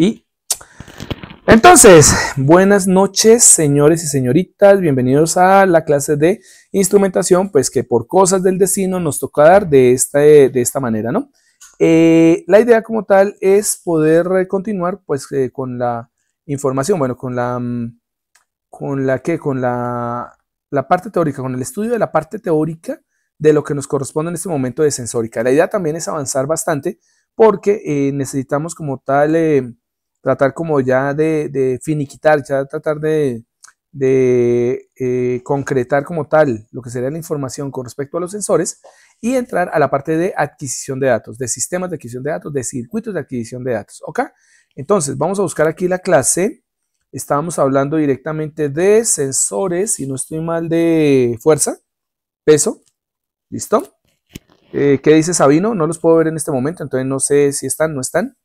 Y entonces, buenas noches, señores y señoritas. Bienvenidos a la clase de instrumentación, pues que por cosas del destino nos toca dar de esta manera, ¿no? La idea como tal es poder continuar, pues, con la información, bueno, con la parte teórica, con el estudio de la parte teórica de lo que nos corresponde en este momento de sensórica. La idea también es avanzar bastante porque necesitamos como tal tratar como ya de finiquitar, ya tratar de concretar como tal lo que sería la información con respecto a los sensores y entrar a la parte de adquisición de datos, de sistemas de adquisición de datos, de circuitos de adquisición de datos, ¿ok? Entonces, vamos a buscar aquí la clase. Estábamos hablando directamente de sensores, si no estoy mal, de fuerza, peso, ¿listo? ¿Qué dice Sabino? No los puedo ver en este momento, entonces no sé si están, no están.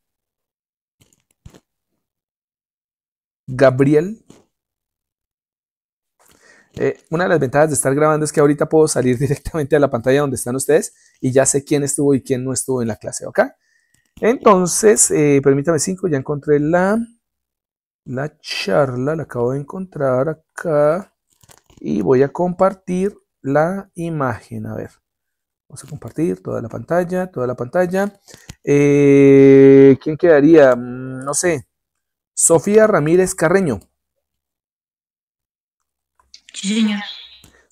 Gabriel. Una de las ventajas de estar grabando es que ahorita puedo salir directamente a la pantalla donde están ustedes y ya sé quién estuvo y quién no estuvo en la clase, ¿ok? Entonces, permítame 5, ya encontré la charla, la acabo de encontrar acá y voy a compartir la imagen, a ver. Vamos a compartir toda la pantalla, toda la pantalla. ¿Quién quedaría? No sé. Sofía Ramírez Carreño. Sí, señor.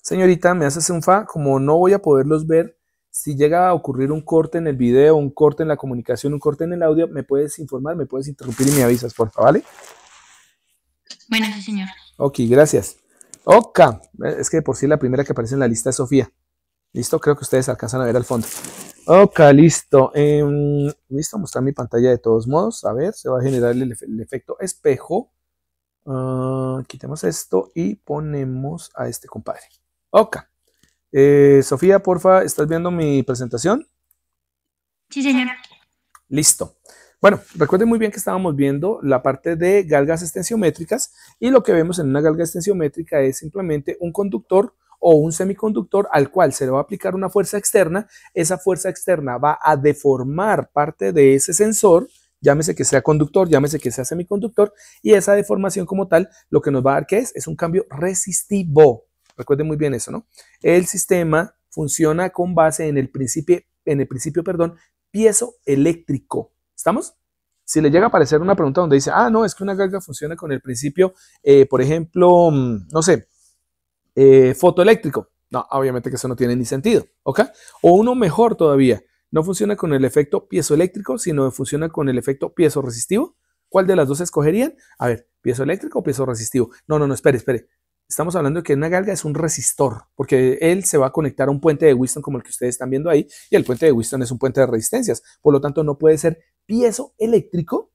Señorita, me haces un fa, como no voy a poderlos ver, si llega a ocurrir un corte en el video, un corte en la comunicación, un corte en el audio, me puedes informar, me puedes interrumpir y me avisas, por favor, ¿vale? Bueno, sí, señor. Ok, gracias. Ok, es que de por sí la primera que aparece en la lista es Sofía. Listo, creo que ustedes alcanzan a ver al fondo. Ok, listo. Listo, mostrar mi pantalla de todos modos. A ver, se va a generar el efecto espejo. Quitemos esto y ponemos a este compadre. Ok. Sofía, porfa, ¿estás viendo mi presentación? Sí, señor. Listo. Bueno, recuerden muy bien que estábamos viendo la parte de galgas extensiométricas y lo que vemos en una galga extensiométrica es simplemente un conductor o un semiconductor al cual se le va a aplicar una fuerza externa. Esa fuerza externa va a deformar parte de ese sensor, llámese que sea conductor, llámese que sea semiconductor, y esa deformación como tal lo que nos va a dar, ¿qué es? Es un cambio resistivo. Recuerden muy bien eso, ¿no? El sistema funciona con base en el principio, piezoeléctrico. ¿Estamos? Si le llega a aparecer una pregunta donde dice, no, es que una galga funciona con el principio, por ejemplo, no sé, fotoeléctrico. No, obviamente que eso no tiene ni sentido, ¿ok? O uno mejor todavía, no funciona con el efecto piezoeléctrico, sino funciona con el efecto piezoresitivo. ¿Cuál de las dos escogerían? A ver, ¿piezoeléctrico o piezoresitivo? No, espere. Estamos hablando de que una galga es un resistor, porque él se va a conectar a un puente de Wheatstone como el que ustedes están viendo ahí, y el puente de Wheatstone es un puente de resistencias. Por lo tanto, no puede ser piezoeléctrico,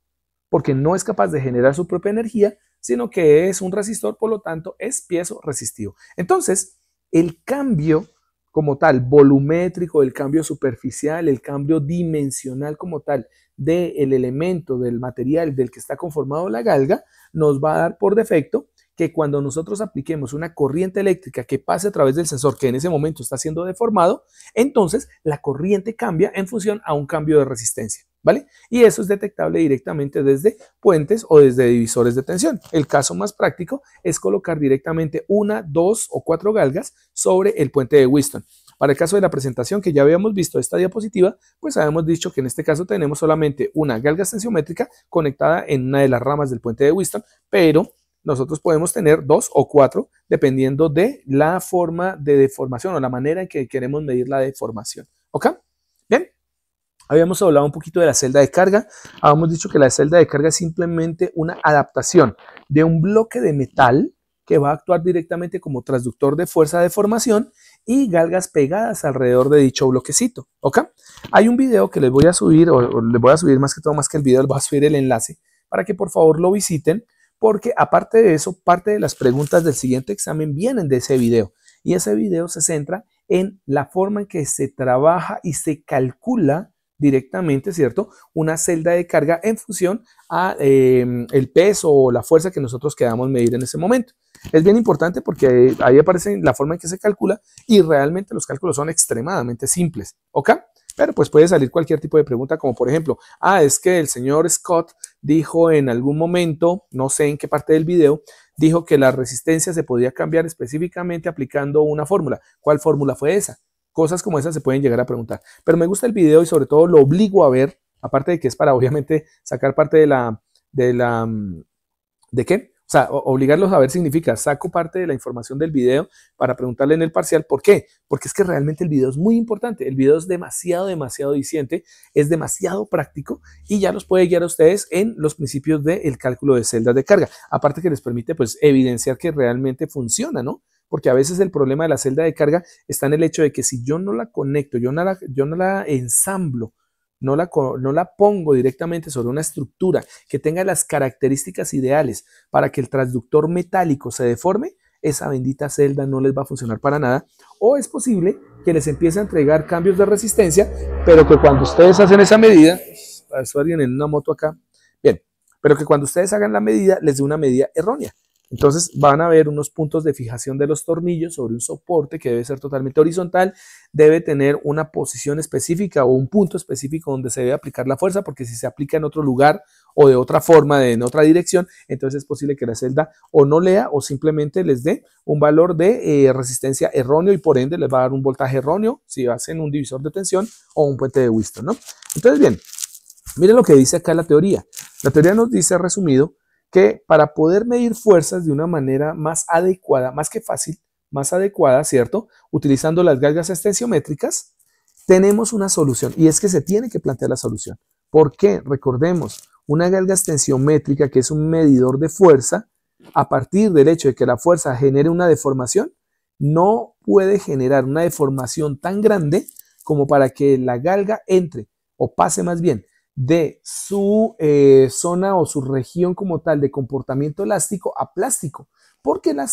porque no es capaz de generar su propia energía, sino que es un resistor, por lo tanto, es piezo-resistivo. Entonces, el cambio como tal, volumétrico, el cambio superficial, el cambio dimensional como tal del elemento, del material del que está conformado la galga, nos va a dar por defecto que cuando nosotros apliquemos una corriente eléctrica que pase a través del sensor que en ese momento está siendo deformado, entonces la corriente cambia en función a un cambio de resistencia, ¿vale? Y eso es detectable directamente desde puentes o desde divisores de tensión. El caso más práctico es colocar directamente 1, 2 o 4 galgas sobre el puente de Wheatstone. Para el caso de la presentación que ya habíamos visto esta diapositiva, pues habíamos dicho que en este caso tenemos solamente una galga extensiométrica conectada en una de las ramas del puente de Wheatstone, pero nosotros podemos tener 2 o 4 dependiendo de la forma de deformación o la manera en que queremos medir la deformación. ¿Ok? Bien. Habíamos hablado un poquito de la celda de carga. Habíamos dicho que la celda de carga es simplemente una adaptación de un bloque de metal que va a actuar directamente como transductor de fuerza de formación y galgas pegadas alrededor de dicho bloquecito. ¿Ok? Hay un video que les voy a subir, o les voy a subir más que todo, más que el video, les voy a subir el enlace para que por favor lo visiten, porque aparte de eso, parte de las preguntas del siguiente examen vienen de ese video. Y ese video se centra en la forma en que se trabaja y se calcula directamente, ¿cierto? Una celda de carga en función a el peso o la fuerza que nosotros queramos medir en ese momento. Es bien importante porque ahí aparece la forma en que se calcula y realmente los cálculos son extremadamente simples, ¿ok? Pero pues puede salir cualquier tipo de pregunta, como por ejemplo, es que el señor Scott dijo en algún momento, no sé en qué parte del video, dijo que la resistencia se podía cambiar específicamente aplicando una fórmula. ¿Cuál fórmula fue esa? Cosas como esas se pueden llegar a preguntar. Pero me gusta el video y sobre todo lo obligo a ver, aparte de que es para obviamente sacar parte ¿de qué? O sea, obligarlos a ver significa, saco parte de la información del video para preguntarle en el parcial, ¿por qué? Porque es que realmente el video es muy importante, el video es demasiado diciente, es demasiado práctico y ya los puede guiar a ustedes en los principios del cálculo de celdas de carga. Aparte que les permite pues evidenciar que realmente funciona, ¿no? Porque a veces el problema de la celda de carga está en el hecho de que si yo no la conecto, yo no la ensamblo, no la pongo directamente sobre una estructura que tenga las características ideales para que el transductor metálico se deforme, esa bendita celda no les va a funcionar para nada. O es posible que les empiece a entregar cambios de resistencia, pero que cuando ustedes hacen esa medida, pasó alguien en una moto acá, bien, pero que cuando ustedes hagan la medida, les dé una medida errónea. Entonces van a ver unos puntos de fijación de los tornillos sobre un soporte que debe ser totalmente horizontal, debe tener una posición específica o un punto específico donde se debe aplicar la fuerza, porque si se aplica en otro lugar o de otra forma, en otra dirección, entonces es posible que la celda o no lea o simplemente les dé un valor de resistencia erróneo y por ende les va a dar un voltaje erróneo si hacen un divisor de tensión o un puente de Wheatstone, ¿no? Entonces, bien, miren lo que dice acá la teoría. La teoría nos dice, resumido, que para poder medir fuerzas de una manera más adecuada, más que fácil, más adecuada, ¿cierto? Utilizando las galgas extensiométricas, tenemos una solución y es que se tiene que plantear la solución. ¿Por qué? Recordemos, una galga extensiométrica, que es un medidor de fuerza, a partir del hecho de que la fuerza genere una deformación, no puede generar una deformación tan grande como para que la galga entre o pase más bien de su zona o su región como tal de comportamiento elástico a plástico, porque la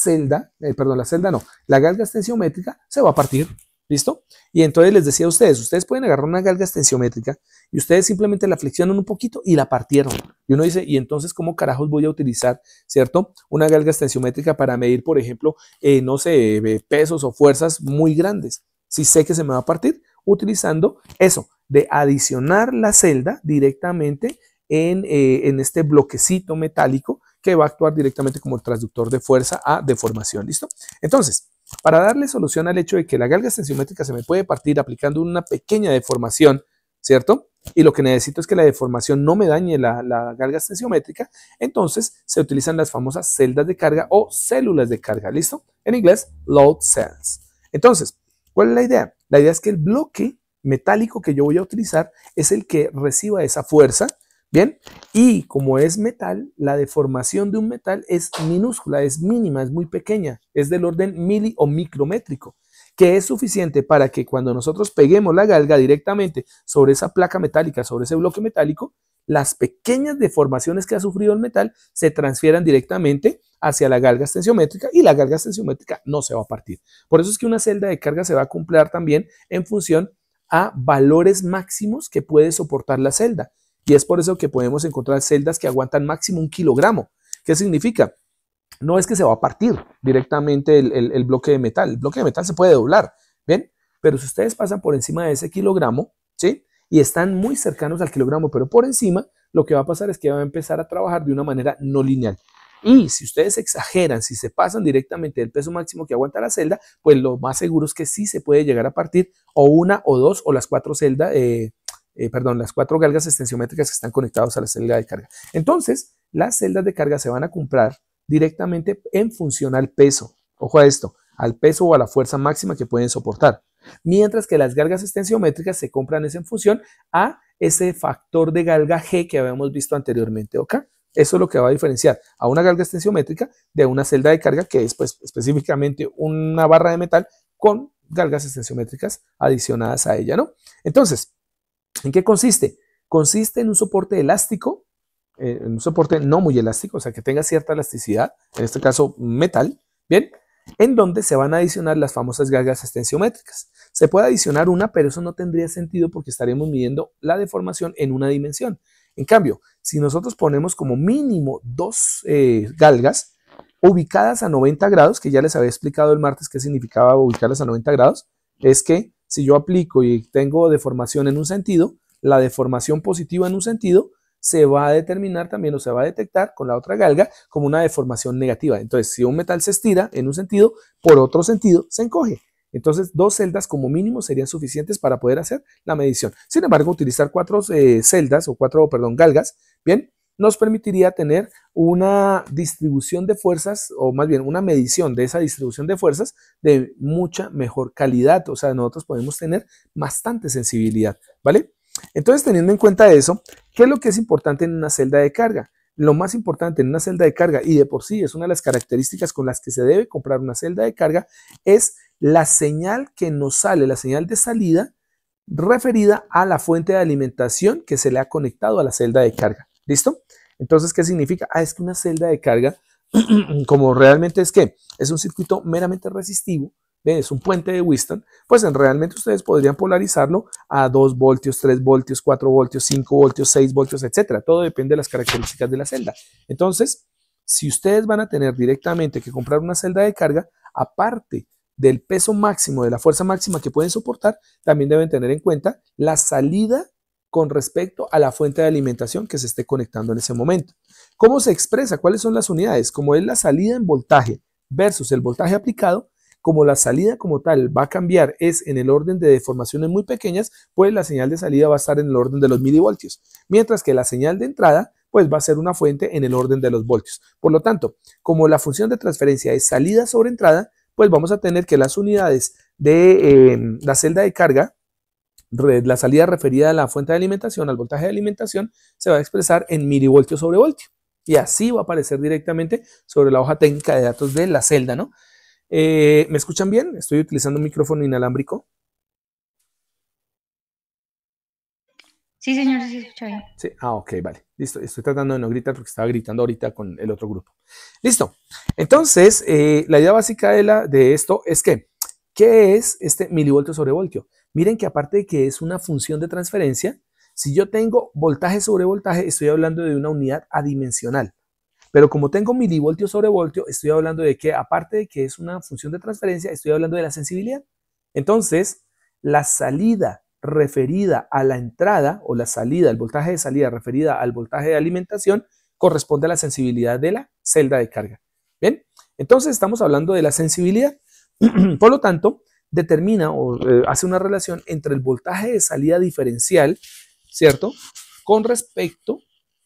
galga extensiométrica se va a partir, ¿listo? Y entonces les decía a ustedes pueden agarrar una galga extensiométrica y ustedes simplemente la flexionan un poquito y la partieron. Y uno dice, ¿y entonces cómo carajos voy a utilizar, ¿cierto? Una galga extensiométrica para medir, por ejemplo, no sé, pesos o fuerzas muy grandes. Si sé que se me va a partir, utilizando eso, de adicionar la celda directamente en este bloquecito metálico que va a actuar directamente como el transductor de fuerza a deformación, ¿listo? Entonces, para darle solución al hecho de que la galga extensiométrica se me puede partir aplicando una pequeña deformación, ¿cierto? Y lo que necesito es que la deformación no me dañe la galga extensiométrica, entonces se utilizan las famosas celdas de carga o células de carga, ¿listo? En inglés, load cells. Entonces, ¿cuál es la idea? La idea es que el bloque metálico que yo voy a utilizar es el que reciba esa fuerza, ¿bien? Y como es metal, la deformación de un metal es minúscula, es mínima, es muy pequeña, es del orden mili o micrométrico, que es suficiente para que cuando nosotros peguemos la galga directamente sobre esa placa metálica, sobre ese bloque metálico, las pequeñas deformaciones que ha sufrido el metal se transfieran directamente hacia la galga extensiométrica y la galga extensiométrica no se va a partir. Por eso es que una celda de carga se va a cumplir también en función a valores máximos que puede soportar la celda. Y es por eso que podemos encontrar celdas que aguantan máximo 1 kilogramo. ¿Qué significa? No es que se va a partir directamente el bloque de metal. El bloque de metal se puede doblar, ¿bien? Pero si ustedes pasan por encima de ese kilogramo, ¿sí? Y están muy cercanos al kilogramo, pero por encima, lo que va a pasar es que va a empezar a trabajar de una manera no lineal. Y si ustedes exageran, si se pasan directamente del peso máximo que aguanta la celda, pues lo más seguro es que sí se puede llegar a partir o una o dos o las cuatro celdas, las cuatro galgas extensiométricas que están conectadas a la celda de carga. Entonces, las celdas de carga se van a comprar directamente en función al peso. Ojo a esto, al peso o a la fuerza máxima que pueden soportar. Mientras que las galgas extensiométricas se compran en función a ese factor de galga G que habíamos visto anteriormente, ¿ok? Eso es lo que va a diferenciar a una galga extensiométrica de una celda de carga que es pues, específicamente una barra de metal con galgas extensiométricas adicionadas a ella, ¿no? Entonces, ¿en qué consiste? Consiste en un soporte elástico, en un soporte no muy elástico, o sea, que tenga cierta elasticidad, en este caso metal, ¿bien? En donde se van a adicionar las famosas galgas extensiométricas. Se puede adicionar una, pero eso no tendría sentido porque estaríamos midiendo la deformación en una dimensión. En cambio, si nosotros ponemos como mínimo dos galgas ubicadas a 90 grados, que ya les había explicado el martes qué significaba ubicarlas a 90 grados, es que si yo aplico y tengo deformación en un sentido, la deformación positiva en un sentido se va a determinar también o se va a detectar con la otra galga como una deformación negativa. Entonces, si un metal se estira en un sentido, por otro sentido se encoge. Entonces, 2 celdas como mínimo serían suficientes para poder hacer la medición. Sin embargo, utilizar 4 celdas o 4, perdón, galgas, bien, nos permitiría tener una distribución de fuerzas, o más bien una medición de esa distribución de fuerzas de mucha mejor calidad. O sea, nosotros podemos tener bastante sensibilidad, ¿vale? Entonces, teniendo en cuenta eso, ¿qué es lo que es importante en una celda de carga? Lo más importante en una celda de carga, y de por sí es una de las características con las que se debe comprar una celda de carga, es la señal que nos sale, la señal de salida referida a la fuente de alimentación que se le ha conectado a la celda de carga. ¿Listo? Entonces, ¿qué significa? Es que una celda de carga, como realmente es que es un circuito meramente resistivo, es un puente de Wheatstone, pues realmente ustedes podrían polarizarlo a 2 voltios, 3 voltios, 4 voltios, 5 voltios, 6 voltios, etcétera. Todo depende de las características de la celda. Entonces, si ustedes van a tener directamente que comprar una celda de carga, aparte del peso máximo, de la fuerza máxima que pueden soportar, también deben tener en cuenta la salida con respecto a la fuente de alimentación que se esté conectando en ese momento. ¿Cómo se expresa? ¿Cuáles son las unidades? Como es la salida en voltaje versus el voltaje aplicado, como la salida como tal va a cambiar, es en el orden de deformaciones muy pequeñas, pues la señal de salida va a estar en el orden de los milivoltios, mientras que la señal de entrada pues va a ser una fuente en el orden de los voltios. Por lo tanto, como la función de transferencia es salida sobre entrada, pues vamos a tener que las unidades de la celda de carga, la salida referida a la fuente de alimentación, al voltaje de alimentación, se va a expresar en milivoltios sobre voltio. Y así va a aparecer directamente sobre la hoja técnica de datos de la celda, ¿no? ¿Me escuchan bien? Estoy utilizando un micrófono inalámbrico. Sí, señor, sí, se escucha bien. Sí, ok, vale. Listo, estoy tratando de no gritar porque estaba gritando ahorita con el otro grupo. Listo. Entonces, la idea básica de esto es que, ¿qué es este milivoltio sobre voltio? Miren que aparte de que es una función de transferencia, si yo tengo voltaje sobre voltaje, estoy hablando de una unidad adimensional. Pero como tengo milivoltio sobre voltio, estoy hablando de que, aparte de que es una función de transferencia, estoy hablando de la sensibilidad. Entonces, la salida referida a la entrada, o la salida, el voltaje de salida referida al voltaje de alimentación, corresponde a la sensibilidad de la celda de carga. Bien, entonces estamos hablando de la sensibilidad. Por lo tanto, determina o hace una relación entre el voltaje de salida diferencial, ¿cierto?, con respecto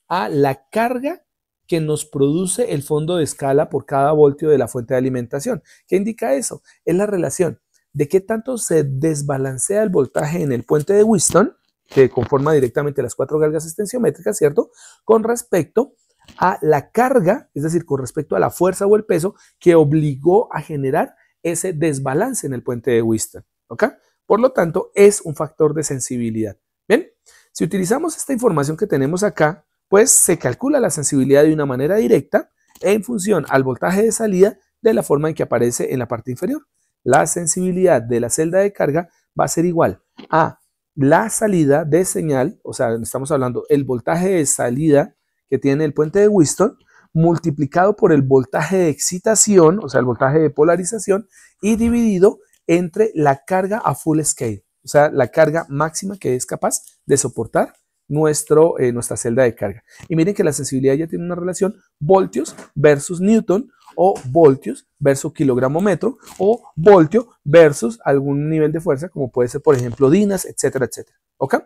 a la carga que nos produce el fondo de escala por cada voltio de la fuente de alimentación. ¿Qué indica eso? Es la relación de qué tanto se desbalancea el voltaje en el puente de Wheatstone, que conforma directamente las 4 galgas extensiométricas, ¿cierto?, con respecto a la carga, es decir, con respecto a la fuerza o el peso que obligó a generar ese desbalance en el puente de Wheatstone. ¿Ok? Por lo tanto, es un factor de sensibilidad. Bien, si utilizamos esta información que tenemos acá, pues se calcula la sensibilidad de una manera directa en función al voltaje de salida de la forma en que aparece en la parte inferior. La sensibilidad de la celda de carga va a ser igual a la salida de señal, o sea, estamos hablando el voltaje de salida que tiene el puente de Wheatstone, multiplicado por el voltaje de excitación, o sea, el voltaje de polarización, y dividido entre la carga a full scale, o sea, la carga máxima que es capaz de soportar nuestra celda de carga. Y miren que la sensibilidad ya tiene una relación voltios versus newton, o voltios versus kilogramo metro, o voltio versus algún nivel de fuerza, como puede ser, por ejemplo, dinas, etcétera, etcétera. ¿Ok?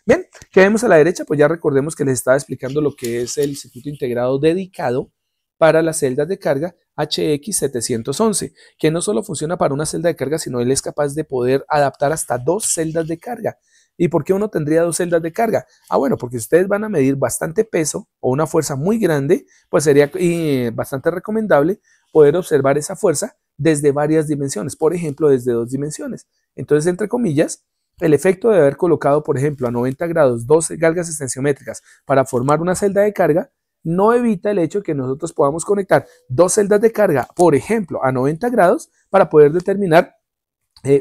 Bien, ¿qué vemos a la derecha? Pues ya recordemos que les estaba explicando lo que es el circuito integrado dedicado para las celdas de carga HX711, que no solo funciona para una celda de carga, sino él es capaz de poder adaptar hasta 2 celdas de carga. ¿Y por qué uno tendría 2 celdas de carga? Bueno, porque si ustedes van a medir bastante peso o una fuerza muy grande, pues sería bastante recomendable poder observar esa fuerza desde varias dimensiones, por ejemplo, desde 2 dimensiones. Entonces, entre comillas, el efecto de haber colocado, por ejemplo, a 90 grados 12 galgas extensiométricas para formar una celda de carga, no evita el hecho que nosotros podamos conectar 2 celdas de carga, por ejemplo, a 90 grados para poder determinar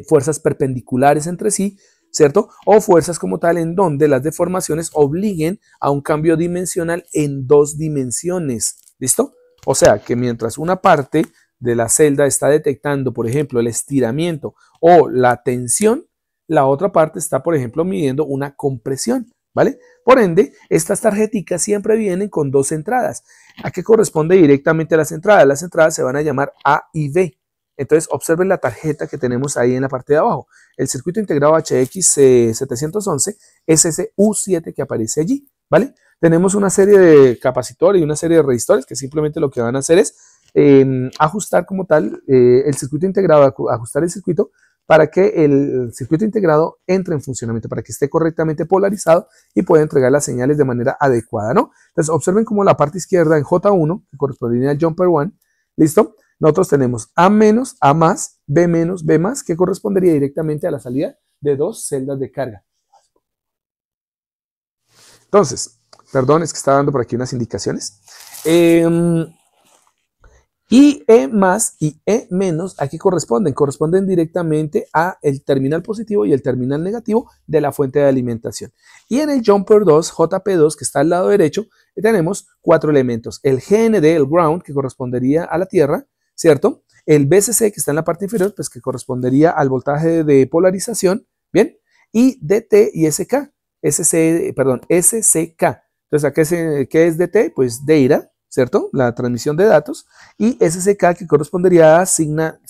fuerzas perpendiculares entre sí, ¿cierto? O fuerzas como tal en donde las deformaciones obliguen a un cambio dimensional en 2 dimensiones. ¿Listo? O sea, que mientras una parte de la celda está detectando, por ejemplo, el estiramiento o la tensión, la otra parte está, por ejemplo, midiendo una compresión, ¿vale? Por ende, estas tarjeticas siempre vienen con dos entradas. ¿A qué corresponde directamente las entradas? Las entradas se van a llamar A y B. Entonces, observen la tarjeta que tenemos ahí en la parte de abajo. El circuito integrado HX 711 es ese U7 que aparece allí, ¿vale? Tenemos una serie de capacitores y una serie de resistores que simplemente lo que van a hacer es ajustar como tal el circuito integrado, ajustar el circuito para que el circuito integrado entre en funcionamiento, para que esté correctamente polarizado y pueda entregar las señales de manera adecuada, ¿no? Entonces, observen como la parte izquierda en J1, que correspondería al jumper 1, ¿listo? Nosotros tenemos A menos, A más, B menos, B más, que correspondería directamente a la salida de dos celdas de carga. Entonces, perdón, es que estaba dando por aquí unas indicaciones. Y E más y E menos, ¿a qué corresponden? Corresponden directamente a el terminal positivo y el terminal negativo de la fuente de alimentación. Y en el jumper 2, JP2, que está al lado derecho, tenemos cuatro elementos. El GND, el ground, que correspondería a la tierra, ¿cierto? El BCC, que está en la parte inferior, pues que correspondería al voltaje de polarización, ¿bien? Y DT y SK, SCK. Entonces, ¿qué es DT? Pues data, ¿cierto? La transmisión de datos. Y SCK, que correspondería a signal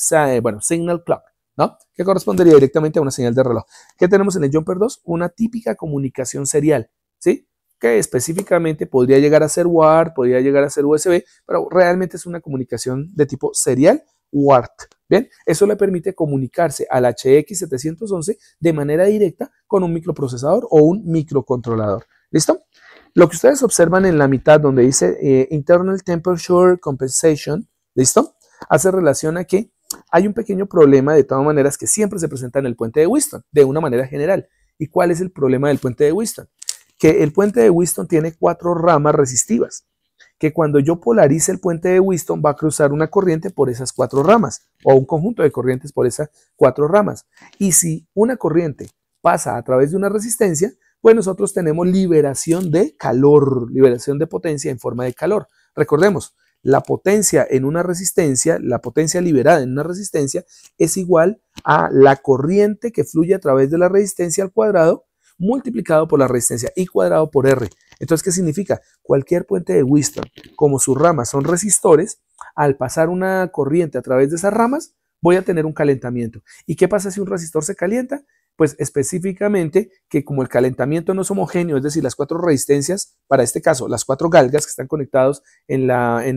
clock, ¿no? Que correspondería directamente a una señal de reloj. ¿Qué tenemos en el jumper 2? Una típica comunicación serial, ¿sí? Que específicamente podría llegar a ser WART, podría llegar a ser USB, pero realmente es una comunicación de tipo serial WART. Bien, eso le permite comunicarse al HX711 de manera directa con un microprocesador o un microcontrolador. ¿Listo? Lo que ustedes observan en la mitad donde dice Internal Temperature Compensation, ¿listo? Hace relación a que hay un pequeño problema de todas maneras que siempre se presenta en el puente de Wheatstone, de una manera general. ¿Y cuál es el problema del puente de Wheatstone? Que el puente de Wheatstone tiene 4 ramas resistivas, que cuando yo polarice el puente de Wheatstone va a cruzar una corriente por esas 4 ramas, o un conjunto de corrientes por esas 4 ramas. Y si una corriente pasa a través de una resistencia, pues nosotros tenemos liberación de calor, liberación de potencia en forma de calor. Recordemos, la potencia en una resistencia, la potencia liberada en una resistencia es igual a la corriente que fluye a través de la resistencia al cuadrado multiplicado por la resistencia I cuadrado por R. Entonces, ¿qué significa? Cualquier puente de Wheatstone, como sus ramas son resistores, al pasar una corriente a través de esas ramas, voy a tener un calentamiento. ¿Y qué pasa si un resistor se calienta? Pues específicamente que como el calentamiento no es homogéneo, es decir, las 4 resistencias, para este caso, las 4 galgas que están conectados en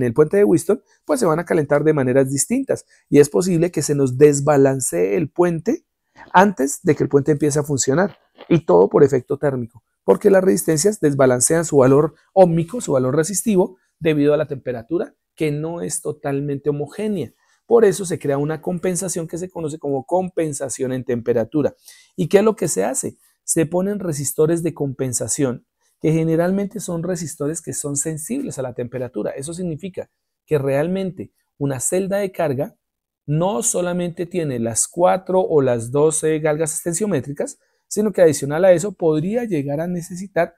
el puente de Wheatstone, pues se van a calentar de maneras distintas. Y es posible que se nos desbalancee el puente antes de que el puente empiece a funcionar. Y todo por efecto térmico, porque las resistencias desbalancean su valor óhmico, su valor resistivo, debido a la temperatura que no es totalmente homogénea. Por eso se crea una compensación que se conoce como compensación en temperatura. ¿Y qué es lo que se hace? Se ponen resistores de compensación, que generalmente son resistores que son sensibles a la temperatura. Eso significa que realmente una celda de carga no solamente tiene las 4 o las 12 galgas extensiométricas, sino que adicional a eso podría llegar a necesitar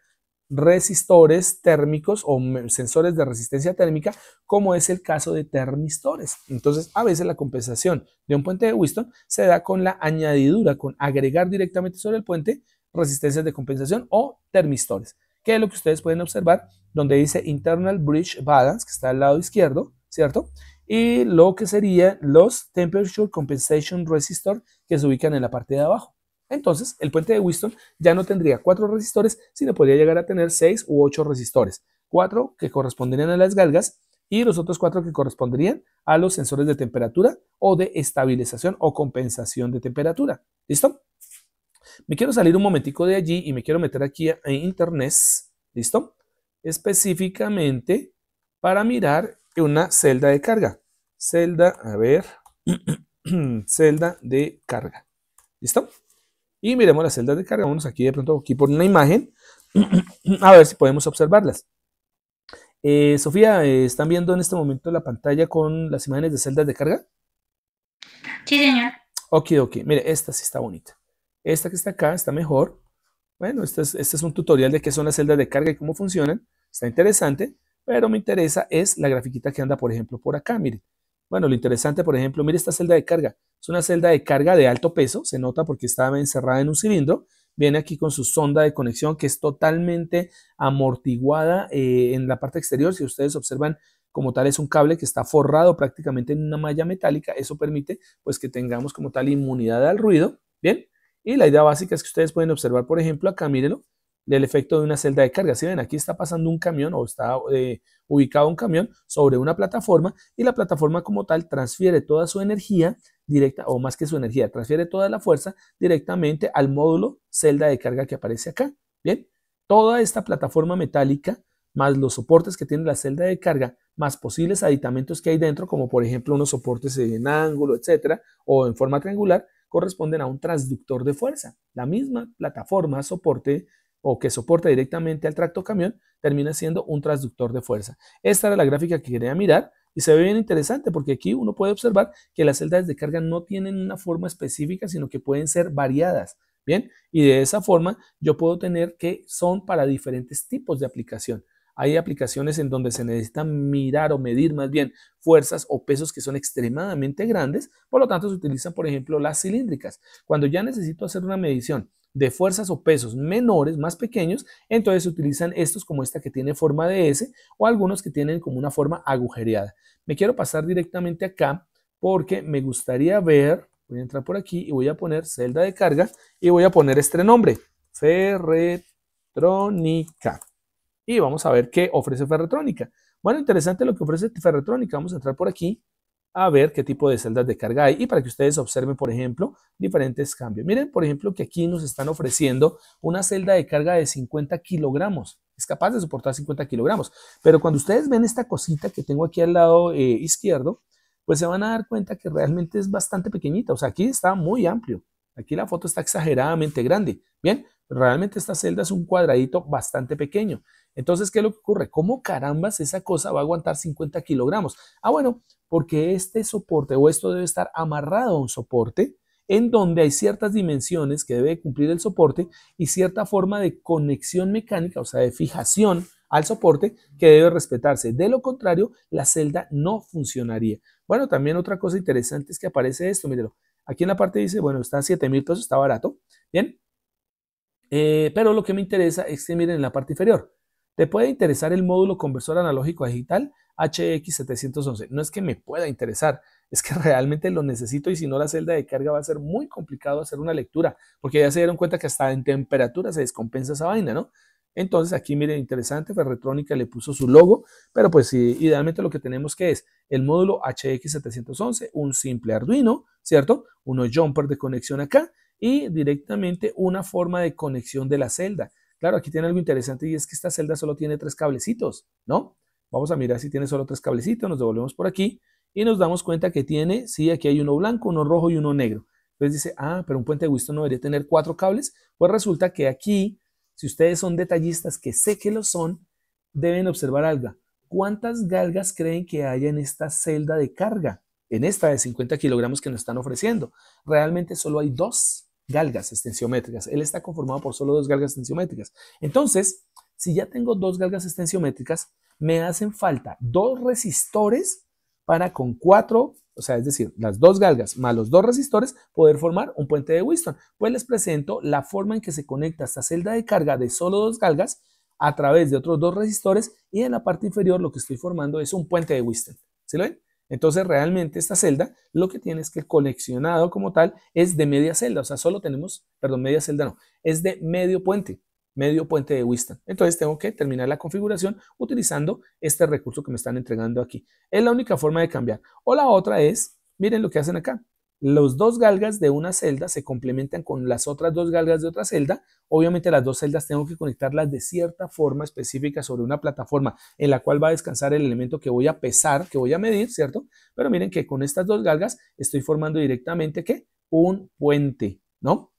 resistores térmicos o sensores de resistencia térmica, como es el caso de termistores. Entonces, a veces la compensación de un puente de Wheatstone se da con la añadidura, con agregar directamente sobre el puente resistencias de compensación o termistores, que es lo que ustedes pueden observar donde dice Internal Bridge Balance, que está al lado izquierdo, ¿cierto? Y lo que serían los Temperature Compensation Resistor, que se ubican en la parte de abajo. Entonces, el puente de Wheatstone ya no tendría 4 resistores, sino podría llegar a tener 6 u 8 resistores. 4 que corresponderían a las galgas y los otros 4 que corresponderían a los sensores de temperatura o de estabilización o compensación de temperatura. ¿Listo? Me quiero salir un momentico de allí y me quiero meter aquí en internet. ¿Listo? Específicamente para mirar una celda de carga. Celda, a ver, celda de carga. ¿Listo? Y miremos las celdas de carga. Vamos aquí de pronto aquí por una imagen. A ver si podemos observarlas. Sofía, ¿están viendo en este momento la pantalla con las imágenes de celdas de carga? Sí, señor. Ok. Mire, esta sí está bonita. Esta que está acá está mejor. Bueno, este es un tutorial de qué son las celdas de carga y cómo funcionan. Está interesante, pero me interesa es la grafiquita que anda, por ejemplo, por acá. Mire, Bueno, lo interesante, por ejemplo, mire esta celda de carga. Es una celda de carga de alto peso, se nota porque estaba encerrada en un cilindro. Viene aquí con su sonda de conexión que es totalmente amortiguada en la parte exterior. Si ustedes observan, como tal es un cable que está forrado prácticamente en una malla metálica. Eso permite pues que tengamos como tal inmunidad al ruido. Bien, y la idea básica es que ustedes pueden observar, por ejemplo, acá mírenlo, el efecto de una celda de carga. Si ven, aquí está pasando un camión o está ubicado un camión sobre una plataforma y la plataforma como tal transfiere toda su energía directa, o más que su energía, transfiere toda la fuerza directamente al módulo celda de carga que aparece acá. Bien, toda esta plataforma metálica más los soportes que tiene la celda de carga, más posibles aditamentos que hay dentro, como por ejemplo unos soportes en ángulo, etcétera, o en forma triangular, corresponden a un transductor de fuerza. La misma plataforma soporte o que soporta directamente al tractocamión termina siendo un transductor de fuerza. Esta era la gráfica que quería mirar y se ve bien interesante porque aquí uno puede observar que las celdas de carga no tienen una forma específica, sino que pueden ser variadas. Bien, y de esa forma yo puedo tener que son para diferentes tipos de aplicación. Hay aplicaciones en donde se necesitan mirar o medir más bien fuerzas o pesos que son extremadamente grandes, por lo tanto se utilizan, por ejemplo, las cilíndricas. Cuando ya necesito hacer una medición de fuerzas o pesos menores, más pequeños, entonces se utilizan estos como esta que tiene forma de S o algunos que tienen como una forma agujereada. Me quiero pasar directamente acá porque me gustaría ver, voy a entrar por aquí y voy a poner celda de carga y voy a poner este nombre, Ferretrónica. Y vamos a ver qué ofrece Ferretrónica. Bueno, interesante lo que ofrece Ferretrónica. Vamos a entrar por aquí a ver qué tipo de celdas de carga hay y para que ustedes observen, por ejemplo, diferentes cambios. Miren, por ejemplo, que aquí nos están ofreciendo una celda de carga de 50 kilogramos. Es capaz de soportar 50 kilogramos. Pero cuando ustedes ven esta cosita que tengo aquí al lado izquierdo, pues se van a dar cuenta que realmente es bastante pequeñita. O sea, aquí está muy amplio. Aquí la foto está exageradamente grande. Bien, realmente esta celda es un cuadradito bastante pequeño. Entonces, ¿qué es lo que ocurre? ¿Cómo carambas esa cosa va a aguantar 50 kilogramos? Ah, bueno, porque este soporte o esto debe estar amarrado a un soporte en donde hay ciertas dimensiones que debe cumplir el soporte y cierta forma de conexión mecánica, o sea, de fijación al soporte que debe respetarse. De lo contrario, la celda no funcionaría. Bueno, también otra cosa interesante es que aparece esto, mírelo. Aquí en la parte dice, bueno, está a 7,000 pesos, está barato, ¿bien? Pero lo que me interesa es que miren en la parte inferior. Te puede interesar el módulo conversor analógico a digital HX711. No es que me pueda interesar, es que realmente lo necesito y si no la celda de carga va a ser muy complicado hacer una lectura, porque ya se dieron cuenta que hasta en temperatura se descompensa esa vaina, ¿no? Entonces aquí miren, interesante, Ferretrónica le puso su logo, pero pues sí, idealmente lo que tenemos que es el módulo HX711, un simple Arduino, ¿cierto? Unos jumper de conexión acá y directamente una forma de conexión de la celda. Claro, aquí tiene algo interesante y es que esta celda solo tiene 3 cablecitos, ¿no? Vamos a mirar si tiene solo 3 cablecitos, nos devolvemos por aquí y nos damos cuenta que tiene, sí, aquí hay uno blanco, uno rojo y uno negro. Entonces dice, ah, pero un puente de Whiston no debería tener 4 cables. Pues resulta que aquí, si ustedes son detallistas, que sé que lo son, deben observar algo. ¿Cuántas galgas creen que hay en esta celda de carga? En esta de 50 kilogramos que nos están ofreciendo. Realmente solo hay 2 galgas extensiométricas. Él está conformado por solo 2 galgas extensiométricas. Entonces, si ya tengo 2 galgas extensiométricas, me hacen falta 2 resistores para con 4, o sea, es decir, las 2 galgas más los 2 resistores, poder formar un puente de Whiston. Pues les presento la forma en que se conecta esta celda de carga de solo 2 galgas a través de otros 2 resistores y en la parte inferior lo que estoy formando es un puente de Whiston. ¿Sí lo ven? Entonces realmente esta celda lo que tiene es que el conexionado como tal es de media celda, o sea, solo tenemos, perdón, media celda no, es de medio puente de Whiston. Entonces tengo que terminar la configuración utilizando este recurso que me están entregando aquí. Es la única forma de cambiar. O la otra es, miren lo que hacen acá. Los 2 galgas de una celda se complementan con las otras 2 galgas de otra celda. Obviamente las 2 celdas tengo que conectarlas de cierta forma específica sobre una plataforma en la cual va a descansar el elemento que voy a pesar, que voy a medir, ¿cierto? Pero miren que con estas 2 galgas estoy formando directamente, ¿qué? Un puente, ¿no?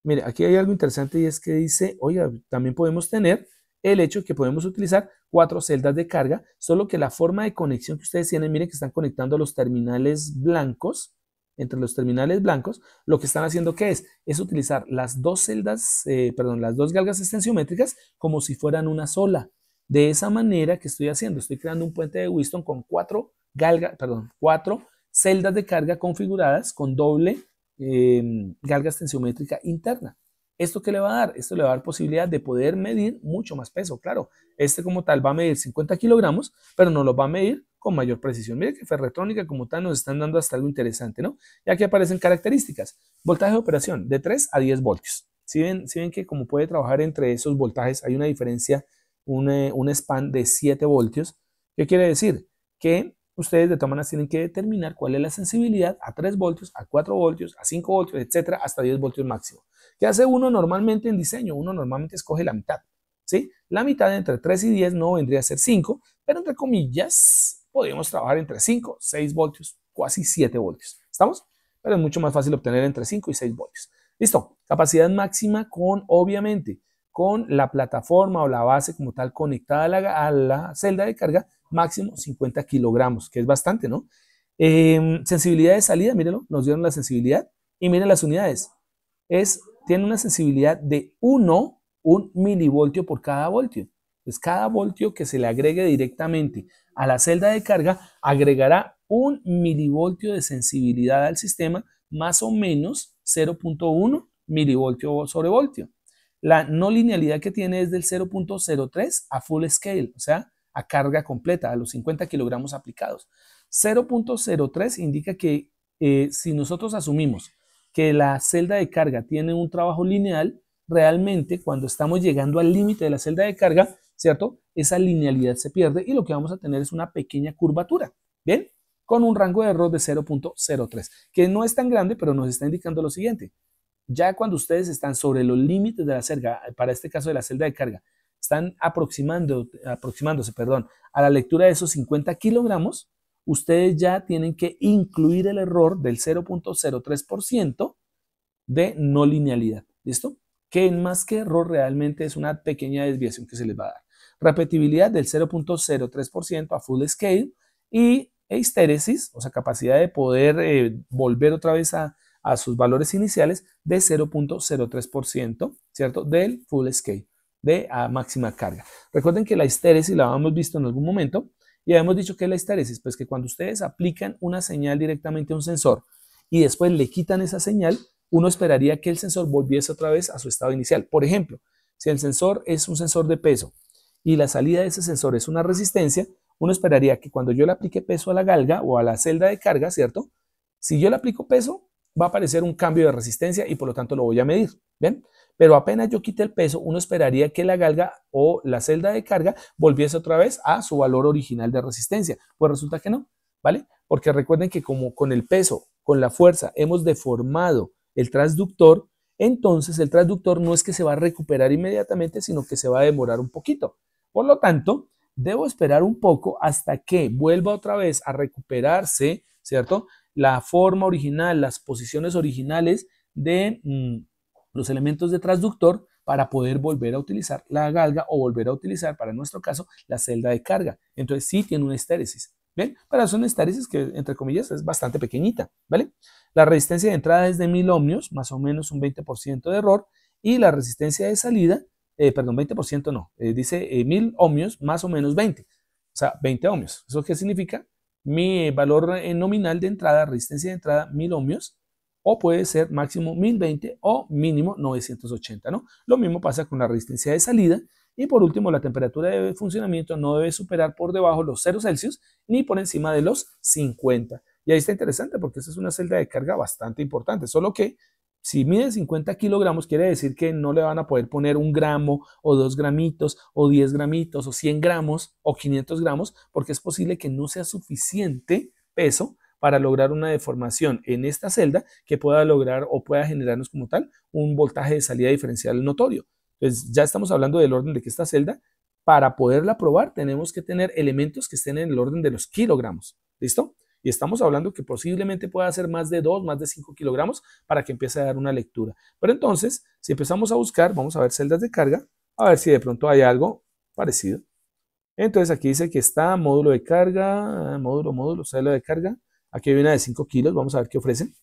Mire, aquí hay algo interesante y es que dice, oiga, también podemos tener el hecho de que podemos utilizar 4 celdas de carga, solo que la forma de conexión que ustedes tienen, miren que están conectando los terminales blancos, entre los terminales blancos, lo que están haciendo ¿qué es? Es utilizar las 2 celdas, las 2 galgas extensiométricas como si fueran una sola. De esa manera que estoy haciendo, estoy creando un puente de Whiston con 4 galgas, 4 celdas de carga configuradas con doble galgas tensiométrica interna. ¿Esto qué le va a dar? Esto le va a dar posibilidad de poder medir mucho más peso. Claro, este como tal va a medir 50 kilogramos, pero no lo va a medir con mayor precisión. Mire que Ferretrónica como tal nos están dando hasta algo interesante, ¿no? Y aquí aparecen características. Voltaje de operación de 3 a 10 voltios. Si ven que como puede trabajar entre esos voltajes hay una diferencia, un span de 7 voltios. ¿Qué quiere decir? Que ustedes de todas maneras tienen que determinar cuál es la sensibilidad a 3 voltios, a 4 voltios, a 5 voltios, etcétera, hasta 10 voltios máximo. ¿Qué hace uno normalmente en diseño? Uno normalmente escoge la mitad, ¿sí? La mitad entre 3 y 10 no vendría a ser 5, pero entre comillas podríamos trabajar entre 5, 6 voltios, casi 7 voltios. ¿Estamos? Pero es mucho más fácil obtener entre 5 y 6 voltios. Listo. Capacidad máxima obviamente, con la plataforma o la base como tal conectada a la celda de carga, máximo 50 kilogramos, que es bastante, ¿no? Sensibilidad de salida, mírenlo, nos dieron la sensibilidad y miren las unidades. Tiene una sensibilidad de 1 milivoltio por cada voltio. Entonces, cada voltio que se le agregue directamente a la celda de carga agregará 1 milivoltio de sensibilidad al sistema, más o menos 0.1 milivoltio sobre voltio. La no linealidad que tiene es del 0.03 a full scale, o sea, a carga completa, a los 50 kilogramos aplicados. 0.03 indica que si nosotros asumimos que la celda de carga tiene un trabajo lineal, realmente cuando estamos llegando al límite de la celda de carga, ¿cierto? Esa linealidad se pierde y lo que vamos a tener es una pequeña curvatura, ¿bien? Con un rango de error de 0.03, que no es tan grande, pero nos está indicando lo siguiente. Ya cuando ustedes están sobre los límites de la celda, para este caso de la celda de carga, están aproximándose a la lectura de esos 50 kilogramos, ustedes ya tienen que incluir el error del 0.03% de no linealidad. ¿Listo? Que más que error realmente es una pequeña desviación que se les va a dar. Repetibilidad del 0.03% a full scale y histéresis, o sea, capacidad de poder volver otra vez a sus valores iniciales de 0.03%, ¿cierto? Del full scale, de a máxima carga. Recuerden que la histéresis la habíamos visto en algún momento y habíamos dicho que es la histéresis, pues que cuando ustedes aplican una señal directamente a un sensor y después le quitan esa señal, uno esperaría que el sensor volviese otra vez a su estado inicial. Por ejemplo, si el sensor es un sensor de peso y la salida de ese sensor es una resistencia, uno esperaría que cuando yo le aplique peso a la galga o a la celda de carga, ¿cierto? Si yo le aplico peso, va a aparecer un cambio de resistencia y por lo tanto lo voy a medir, ¿bien? Pero apenas yo quite el peso, uno esperaría que la galga o la celda de carga volviese otra vez a su valor original de resistencia. Pues resulta que no, ¿vale? Porque recuerden que como con el peso, con la fuerza, hemos deformado el transductor, entonces el transductor no es que se va a recuperar inmediatamente, sino que se va a demorar un poquito. Por lo tanto, debo esperar un poco hasta que vuelva otra vez a recuperarse, ¿cierto? La forma original, las posiciones originales de los elementos de transductor para poder volver a utilizar la galga o volver a utilizar, para nuestro caso, la celda de carga. Entonces sí tiene una histéresis. ¿Ven? Pero es una histéresis que, entre comillas, es bastante pequeñita, ¿vale? La resistencia de entrada es de 1000 ohmios, más o menos un 20% de error, y la resistencia de salida, perdón, 20% no, dice 1000 ohmios, más o menos 20, o sea, 20 ohmios. ¿Eso qué significa? Mi valor nominal de entrada, resistencia de entrada, 1000 ohmios, o puede ser máximo 1020 o mínimo 980, ¿no? Lo mismo pasa con la resistencia de salida. Y por último, la temperatura de funcionamiento no debe superar por debajo los 0 Celsius ni por encima de los 50. Y ahí está interesante porque esta es una celda de carga bastante importante, solo que si mide 50 kilogramos quiere decir que no le van a poder poner 1 gramo o 2 gramitos o 10 gramitos o 100 gramos o 500 gramos porque es posible que no sea suficiente peso para lograr una deformación en esta celda que pueda lograr o pueda generarnos como tal un voltaje de salida diferencial notorio. Entonces ya estamos hablando del orden de que esta celda, para poderla probar, tenemos que tener elementos que estén en el orden de los kilogramos. ¿Listo? Y estamos hablando que posiblemente pueda ser más de 2, más de 5 kilogramos para que empiece a dar una lectura. Pero entonces, si empezamos a buscar, vamos a ver celdas de carga, a ver si de pronto hay algo parecido. Entonces aquí dice que está módulo de carga, módulo, celda de carga. Aquí hay una de 5 kilos, vamos a ver qué ofrecen.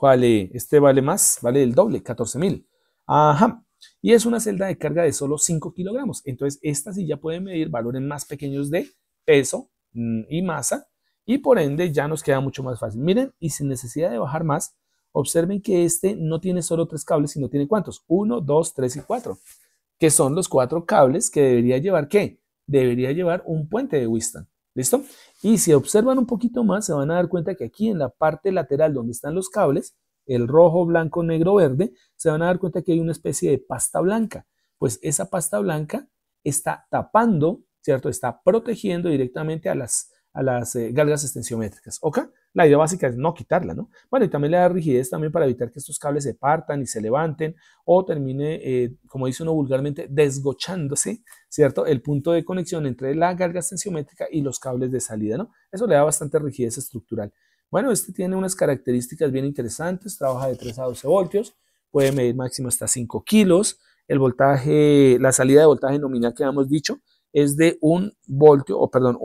Vale, este vale más, vale el doble, 14.000. Ajá, y es una celda de carga de solo 5 kilogramos. Entonces, esta sí ya puede medir valores más pequeños de peso y masa y por ende ya nos queda mucho más fácil. Miren, y sin necesidad de bajar más, observen que este no tiene solo 3 cables, sino tiene ¿cuántos? 1, 2, 3 y 4, que son los 4 cables que debería llevar, ¿qué? Debería llevar un puente de Whiston. ¿Listo? Y si observan un poquito más, se van a dar cuenta que aquí en la parte lateral donde están los cables, el rojo, blanco, negro, verde, se van a dar cuenta que hay una especie de pasta blanca. Pues esa pasta blanca está tapando, ¿cierto? Está protegiendo directamente a las galgas extensiométricas. ¿Ok? La idea básica es no quitarla, ¿no? Bueno, y también le da rigidez también para evitar que estos cables se partan y se levanten o termine, como dice uno vulgarmente, desgochándose, ¿cierto? El punto de conexión entre la galga extensiométrica y los cables de salida, ¿no? Eso le da bastante rigidez estructural. Bueno, este tiene unas características bien interesantes, trabaja de 3 a 12 voltios, puede medir máximo hasta 5 kilos, el voltaje, la salida de voltaje nominal que habíamos dicho es de 1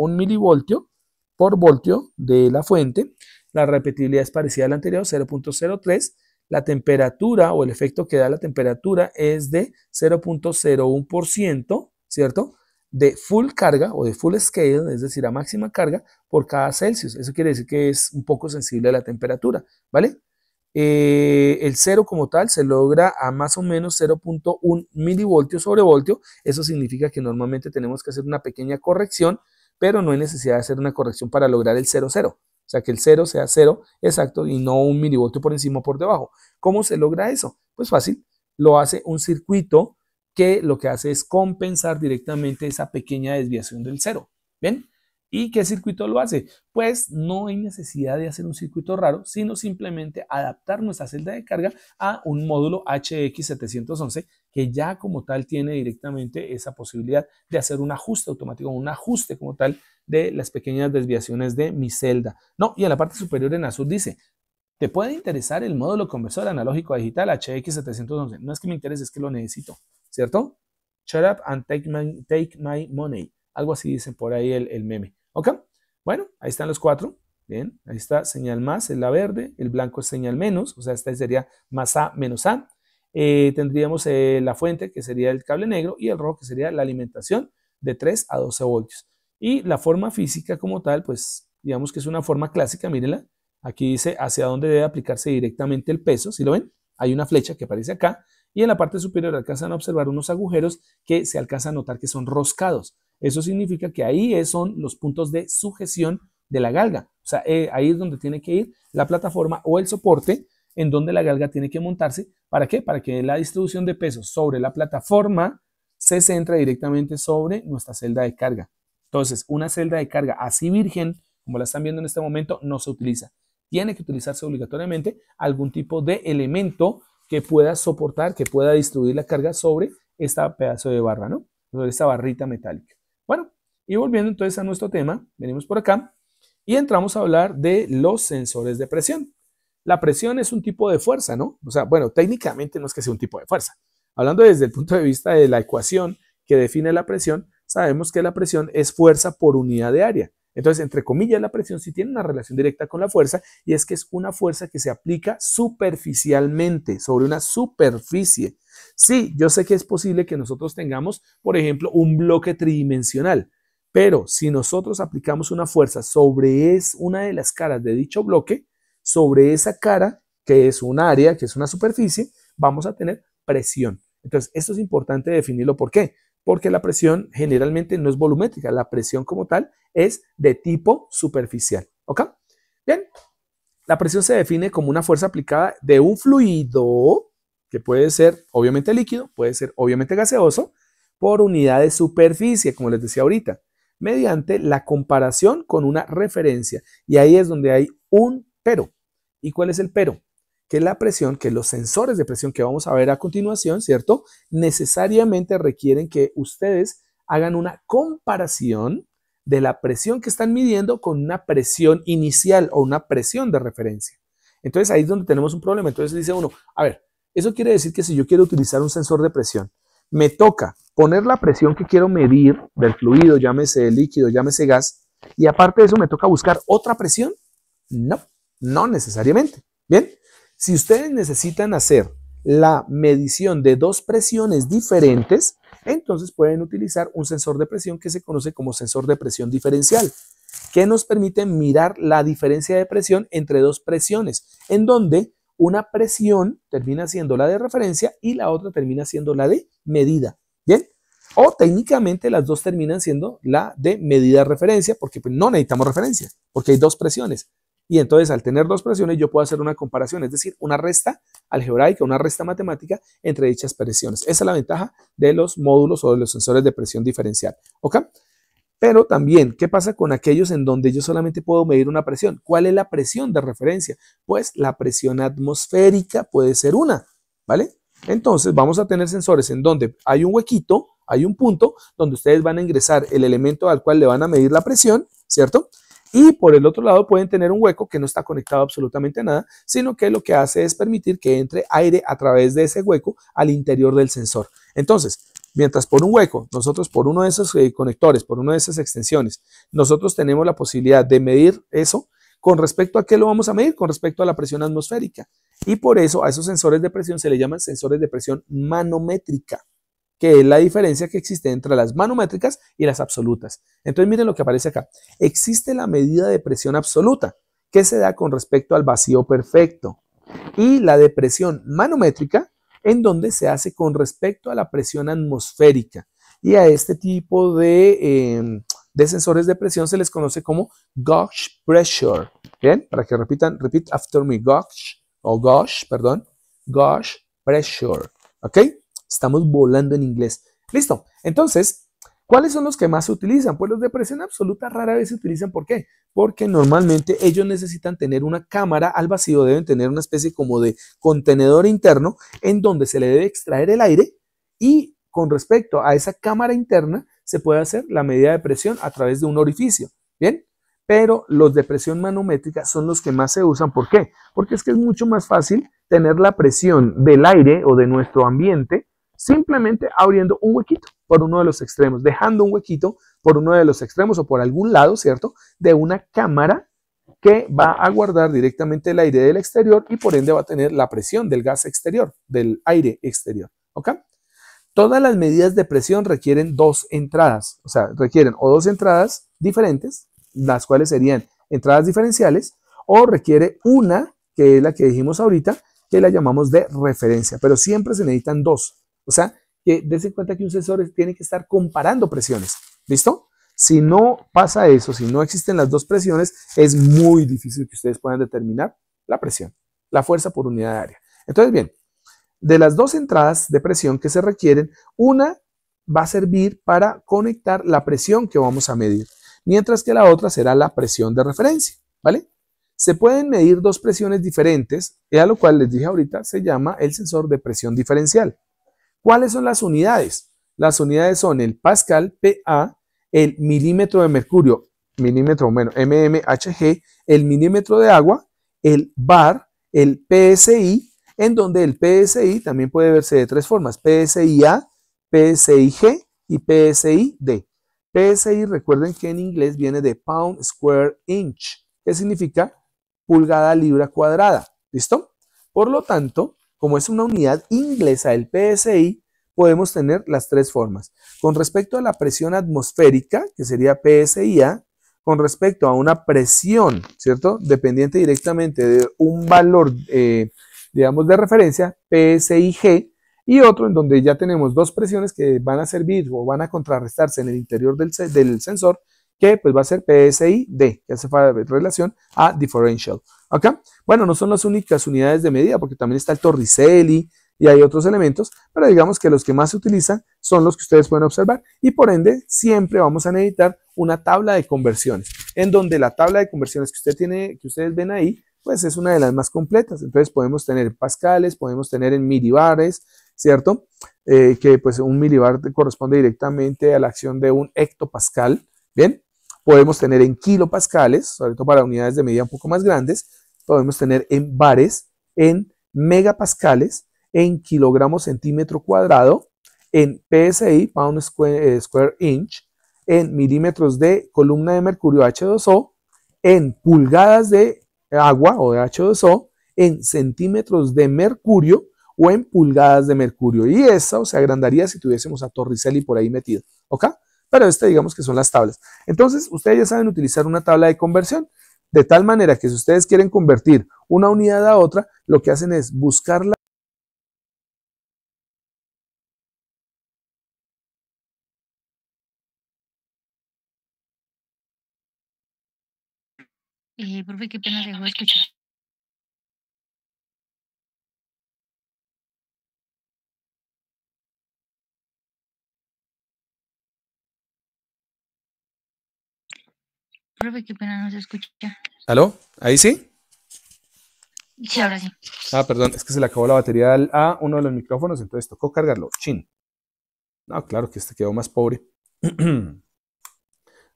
milivoltio por voltio de la fuente. La repetibilidad es parecida a la anterior, 0.03. La temperatura o el efecto que da la temperatura es de 0.01%, ¿cierto? De full carga o de full scale, es decir, a máxima carga por cada Celsius. Eso quiere decir que es un poco sensible a la temperatura, ¿vale? El cero como tal se logra a más o menos 0.1 milivoltios sobre voltio. Eso significa que normalmente tenemos que hacer una pequeña corrección, pero no hay necesidad de hacer una corrección para lograr el 0,0. O sea, que el 0 sea 0 exacto y no 1 milivoltio por encima o por debajo. ¿Cómo se logra eso? Pues fácil, lo hace un circuito que lo que hace es compensar directamente esa pequeña desviación del 0. ¿Ven? ¿Y qué circuito lo hace? Pues no hay necesidad de hacer un circuito raro, sino simplemente adaptar nuestra celda de carga a un módulo HX711 que ya como tal tiene directamente esa posibilidad de hacer un ajuste automático, un ajuste como tal de las pequeñas desviaciones de mi celda. No, y en la parte superior en azul dice, ¿te puede interesar el módulo conversor analógico a digital HX711? No es que me interese, es que lo necesito, ¿cierto? Shut up and take my money. Algo así dice por ahí el meme. ¿Ok? Bueno, ahí están los 4. Bien, ahí está señal más, es la verde, el blanco es señal menos, o sea, esta sería más A menos A. Tendríamos la fuente, que sería el cable negro, y el rojo, que sería la alimentación de 3 a 12 voltios. Y la forma física como tal, pues digamos que es una forma clásica, mírenla. Aquí dice hacia dónde debe aplicarse directamente el peso, ¿sí lo ven? Hay una flecha que aparece acá, y en la parte superior alcanzan a observar unos agujeros que se alcanza a notar que son roscados. Eso significa que ahí son los puntos de sujeción de la galga. O sea, ahí es donde tiene que ir la plataforma o el soporte en donde la galga tiene que montarse. ¿Para qué? Para que la distribución de pesos sobre la plataforma se centre directamente sobre nuestra celda de carga. Entonces, una celda de carga así virgen, como la están viendo en este momento, no se utiliza. Tiene que utilizarse obligatoriamente algún tipo de elemento que pueda soportar, que pueda distribuir la carga sobre esta pedazo de barra, ¿no? Sobre esta barrita metálica. Bueno, y volviendo entonces a nuestro tema, venimos por acá y entramos a hablar de los sensores de presión. La presión es un tipo de fuerza, ¿no? O sea, bueno, técnicamente no es que sea un tipo de fuerza. Hablando desde el punto de vista de la ecuación que define la presión, sabemos que la presión es fuerza por unidad de área. Entonces, entre comillas, la presión sí tiene una relación directa con la fuerza y es que es una fuerza que se aplica superficialmente sobre una superficie. Sí, yo sé que es posible que nosotros tengamos, por ejemplo, un bloque tridimensional, pero si nosotros aplicamos una fuerza sobre una de las caras de dicho bloque, sobre esa cara, que es un área, que es una superficie, vamos a tener presión. Entonces, esto es importante definirlo. ¿Por qué? Porque la presión generalmente no es volumétrica, la presión como tal es de tipo superficial. ¿Ok? Bien, la presión se define como una fuerza aplicada de un fluido, que puede ser obviamente líquido, puede ser obviamente gaseoso, por unidad de superficie, como les decía ahorita, mediante la comparación con una referencia. Y ahí es donde hay un pero. ¿Y cuál es el pero? Que la presión, que los sensores de presión que vamos a ver a continuación, ¿cierto? Necesariamente requieren que ustedes hagan una comparación de la presión que están midiendo con una presión inicial o una presión de referencia. Entonces ahí es donde tenemos un problema. Entonces dice uno, a ver, eso quiere decir que si yo quiero utilizar un sensor de presión, me toca poner la presión que quiero medir del fluido, llámese líquido, llámese gas, y aparte de eso me toca buscar otra presión. No, no necesariamente. Bien, si ustedes necesitan hacer la medición de dos presiones diferentes, entonces pueden utilizar un sensor de presión que se conoce como sensor de presión diferencial. que nos permite mirar la diferencia de presión entre dos presiones, en donde una presión termina siendo la de referencia y la otra termina siendo la de medida. ¿Bien? O técnicamente las dos terminan siendo la de medida referencia, porque pues, no necesitamos referencia, porque hay dos presiones. Y entonces al tener dos presiones yo puedo hacer una comparación, es decir, una resta algebraica, una resta matemática entre dichas presiones. Esa es la ventaja de los módulos o de los sensores de presión diferencial. ¿Ok? Pero también, ¿qué pasa con aquellos en donde yo solamente puedo medir una presión? ¿Cuál es la presión de referencia? Pues la presión atmosférica puede ser una, ¿vale? Entonces vamos a tener sensores en donde hay un huequito, hay un punto donde ustedes van a ingresar el elemento al cual le van a medir la presión, ¿cierto? Y por el otro lado pueden tener un hueco que no está conectado absolutamente a nada, sino que lo que hace es permitir que entre aire a través de ese hueco al interior del sensor. Entonces, mientras por un hueco, nosotros por uno de esos conectores, por una de esas extensiones, nosotros tenemos la posibilidad de medir eso, ¿con respecto a qué lo vamos a medir? Con respecto a la presión atmosférica. Y por eso a esos sensores de presión se le llaman sensores de presión manométrica, que es la diferencia que existe entre las manométricas y las absolutas. Entonces miren lo que aparece acá. Existe la medida de presión absoluta, que se da con respecto al vacío perfecto, y la de presión manométrica, en donde se hace con respecto a la presión atmosférica. Y a este tipo de sensores de presión se les conoce como gauge pressure. Bien, para que repitan, repeat after me, gauge pressure. ¿Ok? Estamos volando en inglés. Listo. Entonces, ¿cuáles son los que más se utilizan? Pues los de presión absoluta rara vez se utilizan. ¿Por qué? Porque normalmente ellos necesitan tener una cámara al vacío, deben tener una especie como de contenedor interno en donde se le debe extraer el aire y con respecto a esa cámara interna se puede hacer la medida de presión a través de un orificio. ¿Bien? Pero los de presión manométrica son los que más se usan. ¿Por qué? Porque es que es mucho más fácil tener la presión del aire o de nuestro ambiente simplemente abriendo un huequito por uno de los extremos, dejando un huequito por uno de los extremos o por algún lado, ¿cierto? De una cámara que va a guardar directamente el aire del exterior y por ende va a tener la presión del gas exterior, del aire exterior, ¿ok? Todas las medidas de presión requieren dos entradas, o sea, requieren o dos entradas diferentes, las cuales serían entradas diferenciales, o requiere una, que es la que dijimos ahorita, que la llamamos de referencia, pero siempre se necesitan dos. O sea, que dense cuenta que un sensor tiene que estar comparando presiones. ¿Listo? Si no pasa eso, si no existen las dos presiones, es muy difícil que ustedes puedan determinar la presión, la fuerza por unidad de área. Entonces, bien, de las dos entradas de presión que se requieren, una va a servir para conectar la presión que vamos a medir, mientras que la otra será la presión de referencia, ¿vale? Se pueden medir dos presiones diferentes, y a lo cual les dije ahorita, se llama el sensor de presión diferencial. ¿Cuáles son las unidades? Las unidades son el pascal, PA, el milímetro de mercurio, milímetro, bueno, mmHg, el milímetro de agua, el bar, el PSI, en donde el PSI también puede verse de tres formas, PSI-A, PSI-G y PSI-D. PSI, recuerden que en inglés viene de pound square inch, que significa pulgada libra cuadrada. ¿Listo? Por lo tanto, como es una unidad inglesa del PSI, podemos tener las tres formas. Con respecto a la presión atmosférica, que sería PSI-A, con respecto a una presión, ¿cierto? Dependiente directamente de un valor, digamos, de referencia, PSI-G, y otro en donde ya tenemos dos presiones que van a servir o van a contrarrestarse en el interior del sensor, que pues va a ser PSI-D, que hace relación a differential. ¿Ok? Bueno, no son las únicas unidades de medida, porque también está el Torricelli y hay otros elementos, pero digamos que los que más se utilizan son los que ustedes pueden observar y por ende siempre vamos a necesitar una tabla de conversiones, en donde la tabla de conversiones que ustedes ven ahí, pues es una de las más completas. Entonces podemos tener pascales, podemos tener en milibares, ¿cierto? Que pues un milibar corresponde directamente a la acción de un hectopascal, ¿bien? Podemos tener en kilopascales, sobre todo para unidades de medida un poco más grandes. Podemos tener en bares, en megapascales, en kilogramos centímetro cuadrado, en PSI, pound square inch, en milímetros de columna de mercurio H2O, en pulgadas de agua o de H2O, en centímetros de mercurio o en pulgadas de mercurio. Y eso se agrandaría si tuviésemos a Torricelli por ahí metido. ¿Ok? pero digamos que son las tablas. Entonces, ustedes ya saben utilizar una tabla de conversión, de tal manera que si ustedes quieren convertir una unidad a otra, lo que hacen es buscarla. Profe, qué pena dejó de escuchar. Profe, qué pena no se escucha. ¿Aló? ¿Ahí sí? Sí, ahora sí. Ah, perdón, es que se le acabó la batería a uno de los micrófonos, entonces tocó cargarlo. Chin. No, claro que este quedó más pobre.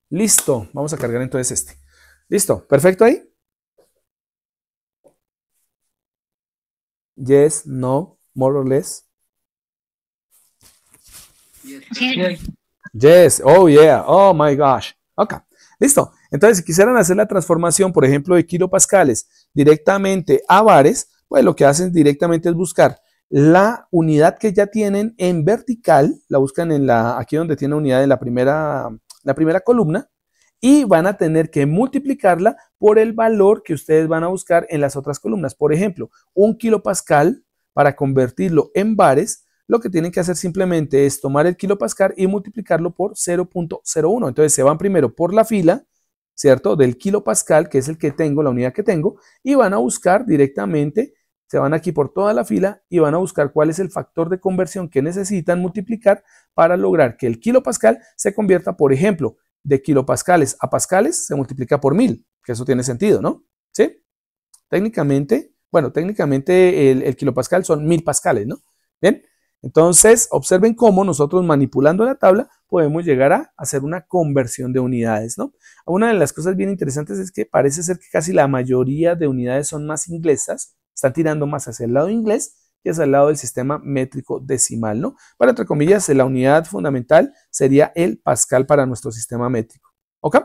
Listo, vamos a cargar entonces este. Listo, perfecto ahí. Yes, no, more or less. Sí, Yes, oh yeah, oh my gosh. Ok, listo. Entonces, si quisieran hacer la transformación, por ejemplo, de kilopascales directamente a bares, pues lo que hacen directamente es buscar la unidad que ya tienen en vertical, la buscan en aquí donde tiene unidad en la primera columna, y van a tener que multiplicarla por el valor que ustedes van a buscar en las otras columnas. Por ejemplo, un kilopascal, para convertirlo en bares, lo que tienen que hacer simplemente es tomar el kilopascal y multiplicarlo por 0.01. Entonces se van primero por la fila, ¿cierto? Del kilopascal, que es el que tengo, la unidad que tengo, y van a buscar directamente, se van aquí por toda la fila y van a buscar cuál es el factor de conversión que necesitan multiplicar para lograr que el kilopascal se convierta, por ejemplo, de kilopascales a pascales, se multiplica por 1000, que eso tiene sentido, ¿no? ¿Sí? Técnicamente, bueno, técnicamente el kilopascal son 1000 pascales, ¿no? Bien, entonces observen cómo nosotros manipulando la tabla podemos llegar a hacer una conversión de unidades, ¿no? Una de las cosas bien interesantes es que parece ser que casi la mayoría de unidades son más inglesas, están tirando más hacia el lado inglés que hacia el lado del sistema métrico decimal, ¿no? Para, entre comillas, la unidad fundamental sería el pascal para nuestro sistema métrico, ¿ok?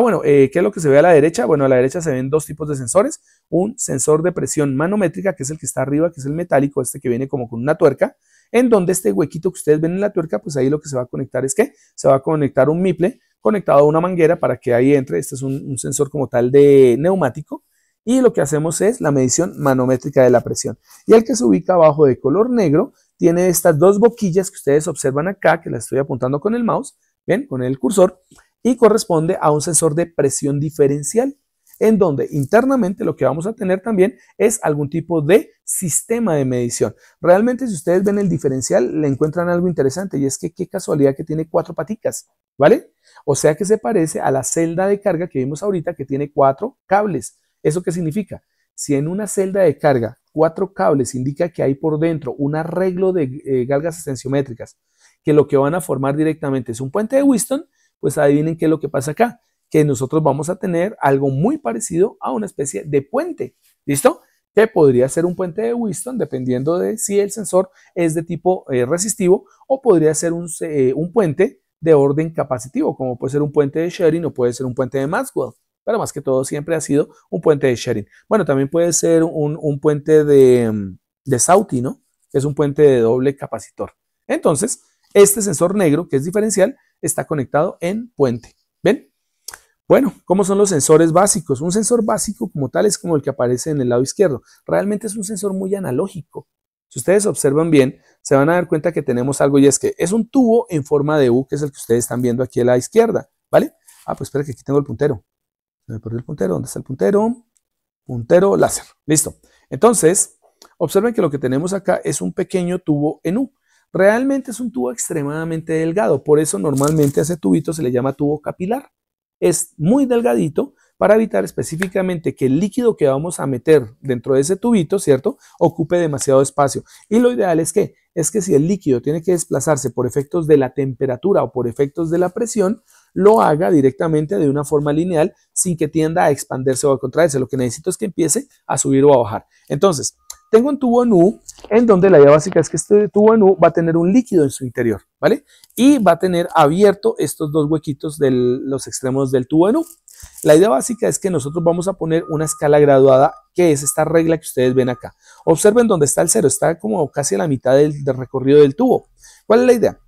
Bueno, ¿qué es lo que se ve a la derecha? Bueno, a la derecha se ven dos tipos de sensores. Un sensor de presión manométrica, que es el que está arriba, que es el metálico, este que viene como con una tuerca, en donde este huequito que ustedes ven en la tuerca, pues ahí lo que se va a conectar es que se va a conectar un miple conectado a una manguera para que ahí entre. Este es un sensor como tal de neumático. Y lo que hacemos es la medición manométrica de la presión. Y el que se ubica abajo de color negro tiene estas dos boquillas que ustedes observan acá, que las estoy apuntando con el mouse, ¿ven? Con el cursor, y corresponde a un sensor de presión diferencial, en donde internamente lo que vamos a tener también es algún tipo de sistema de medición. Realmente, si ustedes ven el diferencial, le encuentran algo interesante, y es que qué casualidad que tiene 4 paticas, ¿vale? O sea que se parece a la celda de carga que vimos ahorita, que tiene 4 cables. ¿Eso qué significa? Si en una celda de carga 4 cables indica que hay por dentro un arreglo de galgas extensiométricas, que lo que van a formar directamente es un puente de Wheatstone, pues adivinen qué es lo que pasa acá, que nosotros vamos a tener algo muy parecido a una especie de puente, ¿listo? Que podría ser un puente de Wheatstone, dependiendo de si el sensor es de tipo resistivo, o podría ser un puente de orden capacitivo, como puede ser un puente de Shearing o puede ser un puente de Maxwell, pero más que todo siempre ha sido un puente de Shearing. Bueno, también puede ser un puente de Sauti, ¿no? Que es un puente de doble capacitor. Entonces, este sensor negro, que es diferencial, está conectado en puente. ¿Ven? Bueno, ¿cómo son los sensores básicos? Un sensor básico como tal es como el que aparece en el lado izquierdo. Realmente es un sensor muy analógico. Si ustedes observan bien, se van a dar cuenta que tenemos algo, y es que es un tubo en forma de U, que es el que ustedes están viendo aquí a la izquierda, ¿vale? Pues espera que aquí tengo el puntero. Me perdí el puntero. ¿Dónde está el puntero? Puntero láser. Listo. Entonces, observen que lo que tenemos acá es un pequeño tubo en U. Realmente es un tubo extremadamente delgado, por eso normalmente a ese tubito se le llama tubo capilar. Es muy delgadito para evitar específicamente que el líquido que vamos a meter dentro de ese tubito, ¿cierto?, ocupe demasiado espacio. Y lo ideal es que si el líquido tiene que desplazarse por efectos de la temperatura o por efectos de la presión, lo haga directamente de una forma lineal sin que tienda a expandirse o a contraerse. Lo que necesito es que empiece a subir o a bajar. Entonces, tengo un tubo en U, en donde la idea básica es que este tubo en U va a tener un líquido en su interior, ¿vale? Y va a tener abierto estos dos huequitos de los extremos del tubo en U. La idea básica es que nosotros vamos a poner una escala graduada, que es esta regla que ustedes ven acá. Observen dónde está el cero, está como casi a la mitad del recorrido del tubo. ¿Cuál es la idea?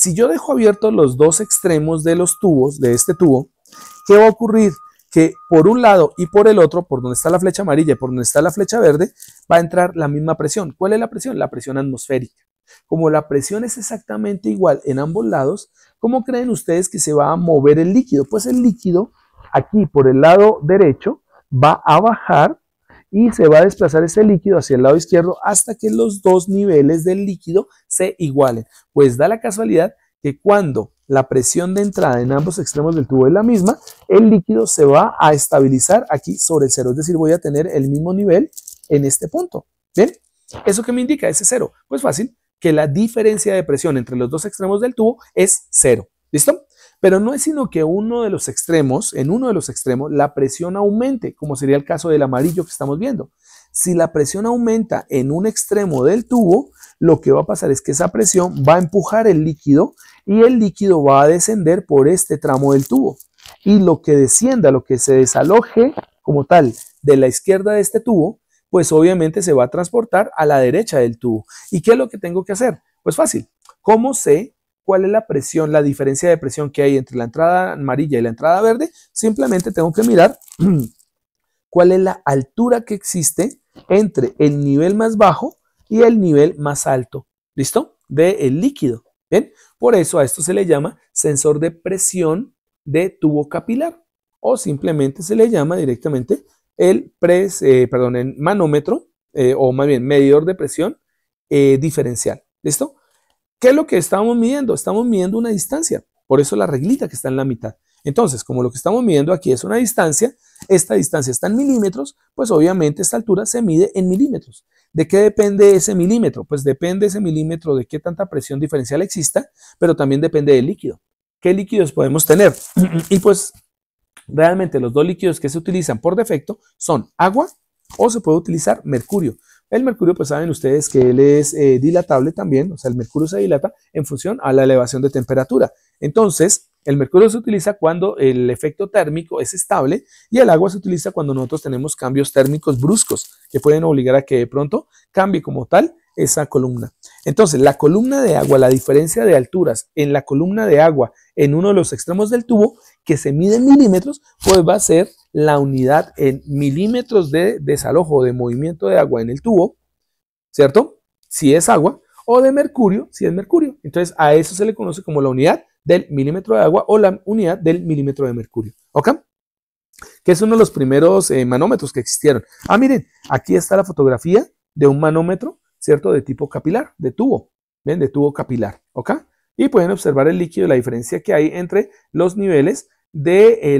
Si yo dejo abiertos los dos extremos de los tubos, de este tubo, ¿qué va a ocurrir? Que por un lado y por el otro, por donde está la flecha amarilla y por donde está la flecha verde, va a entrar la misma presión. ¿Cuál es la presión? La presión atmosférica. Como la presión es exactamente igual en ambos lados, ¿cómo creen ustedes que se va a mover el líquido? Pues el líquido aquí por el lado derecho va a bajar y se va a desplazar ese líquido hacia el lado izquierdo hasta que los dos niveles del líquido se igualen. Pues da la casualidad que cuando la presión de entrada en ambos extremos del tubo es la misma, el líquido se va a estabilizar aquí sobre el cero, es decir, voy a tener el mismo nivel en este punto. ¿Bien? ¿Eso qué me indica ese cero? Pues fácil, que la diferencia de presión entre los dos extremos del tubo es cero. ¿Listo? Pero no es sino que en uno de los extremos, la presión aumente, como sería el caso del amarillo que estamos viendo. Si la presión aumenta en un extremo del tubo, lo que va a pasar es que esa presión va a empujar el líquido y el líquido va a descender por este tramo del tubo. Y lo que descienda, lo que se desaloje como tal de la izquierda de este tubo, pues obviamente se va a transportar a la derecha del tubo. ¿Y qué es lo que tengo que hacer? Pues fácil. ¿Cómo sé cuál es la presión, la diferencia de presión que hay entre la entrada amarilla y la entrada verde? Simplemente tengo que mirar cuál es la altura que existe entre el nivel más bajo y el nivel más alto. ¿Listo? Del líquido. ¿Bien? Por eso a esto se le llama sensor de presión de tubo capilar o simplemente se le llama directamente el manómetro o más bien medidor de presión diferencial. ¿Listo? ¿Qué es lo que estamos midiendo? Estamos midiendo una distancia, por eso la reglita que está en la mitad. Entonces, como lo que estamos midiendo aquí es una distancia, esta distancia está en milímetros, pues obviamente esta altura se mide en milímetros. ¿De qué depende ese milímetro? Pues depende ese milímetro de qué tanta presión diferencial exista, pero también depende del líquido. ¿Qué líquidos podemos tener? Y pues realmente los dos líquidos que se utilizan por defecto son agua o se puede utilizar mercurio. El mercurio, pues saben ustedes que él es dilatable también, o sea, el mercurio se dilata en función a la elevación de temperatura. Entonces, el mercurio se utiliza cuando el efecto térmico es estable y el agua se utiliza cuando nosotros tenemos cambios térmicos bruscos que pueden obligar a que de pronto cambie como tal esa columna. Entonces, la columna de agua, la diferencia de alturas en la columna de agua en uno de los extremos del tubo, que se mide en milímetros, pues va a ser la unidad en milímetros de desalojo de movimiento de agua en el tubo, ¿cierto? Si es agua, o de mercurio, si es mercurio. Entonces, a eso se le conoce como la unidad del milímetro de agua o la unidad del milímetro de mercurio. ¿Ok? Que es uno de los primeros manómetros que existieron. Ah, miren, aquí está la fotografía de un manómetro, ¿cierto? De tipo capilar, de tubo, ¿ven? De tubo capilar, ¿ok? Y pueden observar el líquido, la diferencia que hay entre los niveles de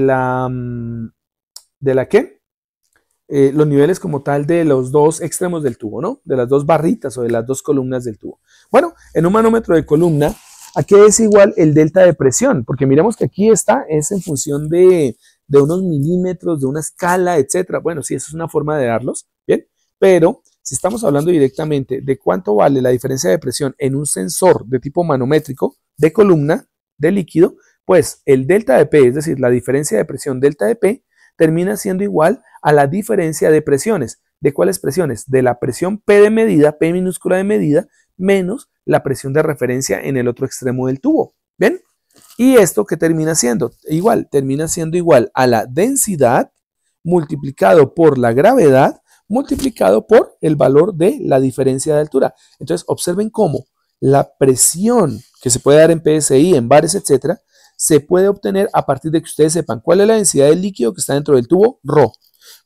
los niveles como tal de los dos extremos del tubo, ¿no? De las dos barritas o de las dos columnas del tubo. Bueno, en un manómetro de columna, ¿a qué es igual el delta de presión? Porque miremos que aquí está, es en función de unos milímetros, de una escala, etcétera. Bueno, sí, eso es una forma de darlos, ¿bien? Pero si estamos hablando directamente de cuánto vale la diferencia de presión en un sensor de tipo manométrico de columna de líquido, pues el delta de P, es decir, la diferencia de presión delta de P, termina siendo igual a la diferencia de presiones. ¿De cuáles presiones? De la presión P de medida, P minúscula de medida, menos la presión de referencia en el otro extremo del tubo. ¿Ven? ¿Y esto qué termina siendo? Igual, termina siendo igual a la densidad multiplicado por la gravedad multiplicado por el valor de la diferencia de altura. Entonces, observen cómo la presión que se puede dar en PSI, en bares, etcétera, se puede obtener a partir de que ustedes sepan cuál es la densidad del líquido que está dentro del tubo, ρ,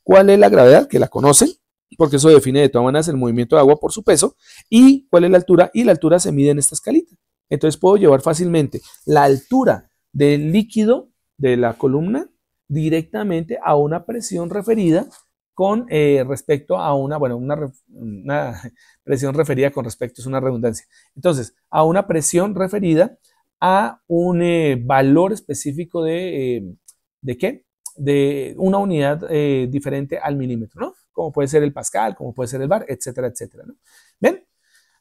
cuál es la gravedad, que la conocen, porque eso define de todas maneras el movimiento de agua por su peso, y cuál es la altura, y la altura se mide en esta escalita. Entonces puedo llevar fácilmente la altura del líquido de la columna directamente a una presión referida con respecto a una presión referida con respecto, es una redundancia. Entonces, a una presión referida a un valor específico ¿de qué? De una unidad diferente al milímetro, ¿no? Como puede ser el pascal, como puede ser el bar, etcétera, etcétera, ¿no? ¿Ven?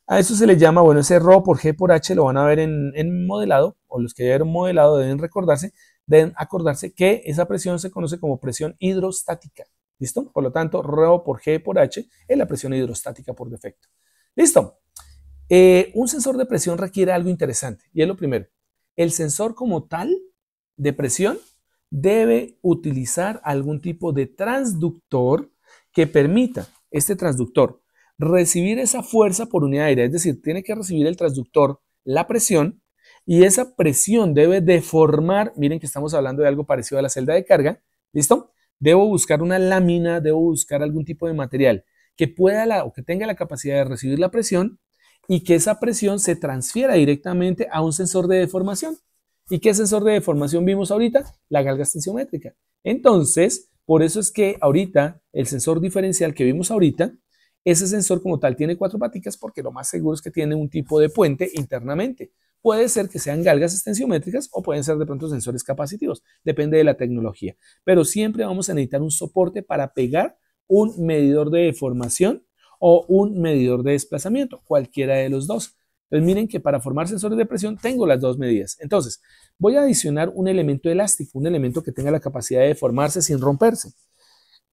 A eso se le llama, bueno, ese ρ por G por H lo van a ver en modelado, o los que ya vieron modelado deben acordarse que esa presión se conoce como presión hidrostática. ¿Listo? Por lo tanto, ρ por G por H es la presión hidrostática por defecto. ¿Listo? Un sensor de presión requiere algo interesante y es lo primero. El sensor como tal de presión debe utilizar algún tipo de transductor que permita este transductor recibir esa fuerza por unidad de aire, es decir, tiene que recibir el transductor la presión y esa presión debe deformar, miren que estamos hablando de algo parecido a la celda de carga, ¿listo? Debo buscar una lámina, debo buscar algún tipo de material que pueda o que tenga la capacidad de recibir la presión y que esa presión se transfiera directamente a un sensor de deformación. ¿Y qué sensor de deformación vimos ahorita? La galga extensiométrica. Entonces, por eso es que ahorita el sensor diferencial que vimos ahorita, ese sensor como tal tiene 4 paticas porque lo más seguro es que tiene un tipo de puente internamente. Puede ser que sean galgas extensiométricas o pueden ser de pronto sensores capacitivos, depende de la tecnología. Pero siempre vamos a necesitar un soporte para pegar un medidor de deformación o un medidor de desplazamiento, cualquiera de los dos. Entonces miren que para formar sensores de presión tengo las dos medidas. Entonces voy a adicionar un elemento elástico, un elemento que tenga la capacidad de deformarse sin romperse.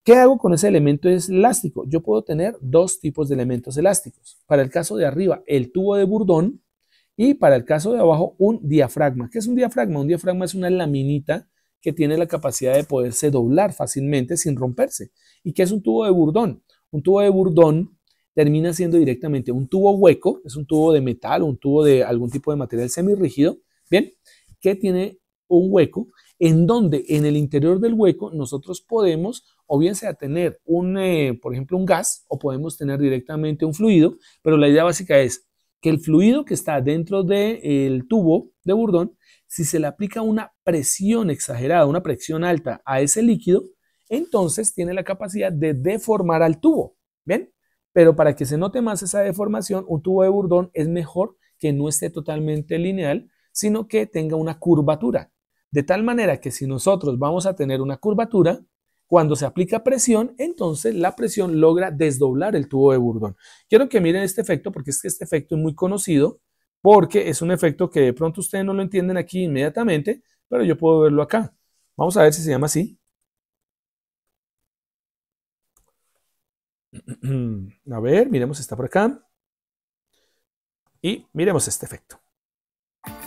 ¿Qué hago con ese elemento elástico? Yo puedo tener dos tipos de elementos elásticos. Para el caso de arriba, el tubo de Bourdon y para el caso de abajo, un diafragma. ¿Qué es un diafragma? Un diafragma es una laminita que tiene la capacidad de poderse doblar fácilmente sin romperse. ¿Y qué es un tubo de Bourdon? Un tubo de Bourdon termina siendo directamente un tubo hueco, es un tubo de metal o un tubo de algún tipo de material semirrígido, ¿bien? Que tiene un hueco en donde en el interior del hueco nosotros podemos o bien sea tener por ejemplo, un gas o podemos tener directamente un fluido, pero la idea básica es que el fluido que está dentro del tubo de Bourdon, si se le aplica una presión exagerada, una presión alta a ese líquido, entonces tiene la capacidad de deformar al tubo, ¿bien? Pero para que se note más esa deformación, un tubo de Bourdon es mejor que no esté totalmente lineal, sino que tenga una curvatura. De tal manera que si nosotros vamos a tener una curvatura, cuando se aplica presión, entonces la presión logra desdoblar el tubo de Bourdon. Quiero que miren este efecto porque es que este efecto es muy conocido, porque es un efecto que de pronto ustedes no lo entienden aquí inmediatamente, pero yo puedo verlo acá. Vamos a ver si se llama así. A ver, miremos, está por acá. Y miremos este efecto.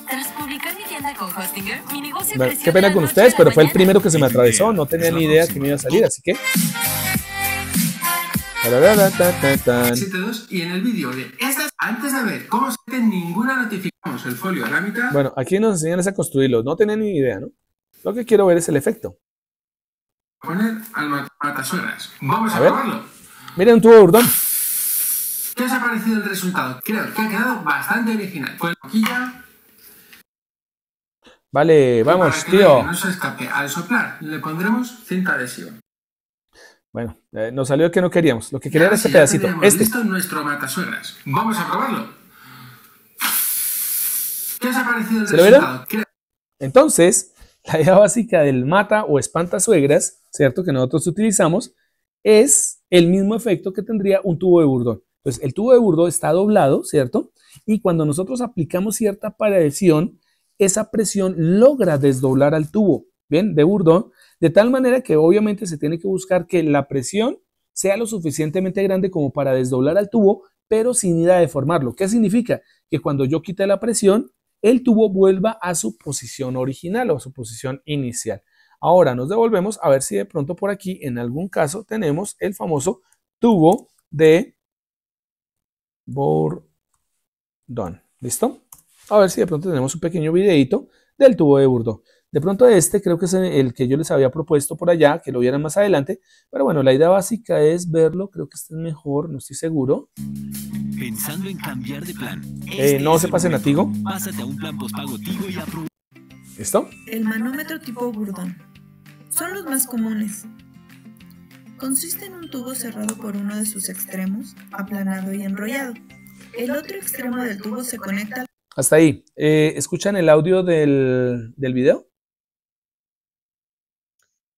Tras publicar mi tienda con Hostinger, mi negocio Bueno, creció qué de pena la con noche ustedes, a la pero fue el mañana. primero que se me atravesó. No tenía ni idea que me iba a salir, así que... Y en el vídeo de estas, antes de ver cómo se hace ninguna notificamos el folio a la mitad. Bueno, aquí nos enseñan a construirlo. No tenía ni idea, ¿no? Lo que quiero ver es el efecto. Poner al matasuegras. Vamos a ver. probarlo. Miren un tubo de Bourdon. ¿Qué os ha parecido el resultado? Creo que ha quedado bastante original. Con la boquilla. Vale, vamos, para que tío. no se escape. Al soplar le pondremos cinta adhesiva. Bueno, nos salió el que no queríamos. Lo que quería era este pedacito. Este. Listo nuestro matasuegras. Vamos a probarlo. ¿Qué os ha parecido el resultado? Entonces, la idea básica del mata o espantasuegras, ¿cierto? Que nosotros utilizamos, es el mismo efecto que tendría un tubo de Bourdon. Entonces, el tubo de Bourdon está doblado, ¿cierto? Y cuando nosotros aplicamos cierta presión, esa presión logra desdoblar al tubo, ¿bien? De Bourdon, de tal manera que obviamente se tiene que buscar que la presión sea lo suficientemente grande como para desdoblar al tubo, pero sin ir a deformarlo. ¿Qué significa? Que cuando yo quite la presión, el tubo vuelva a su posición original o a su posición inicial. Ahora nos devolvemos a ver si de pronto por aquí en algún caso tenemos el famoso tubo de Bourdon. ¿Listo? A ver si de pronto tenemos un pequeño videito del tubo de Bourdon. De pronto este creo que es el que yo les había propuesto por allá, que lo vieran más adelante. Pero bueno, la idea básica es verlo. Creo que este es mejor, no estoy seguro. Pensando en cambiar de plan. No se pasen a Tigo. Pásate a un plan postpago Tigo y aprovecha. ¿Listo? El manómetro tipo Bourdon. Son los más comunes. Consiste en un tubo cerrado por uno de sus extremos, aplanado y enrollado. El otro extremo del tubo se conecta. Hasta ahí. ¿Escuchan el audio del video?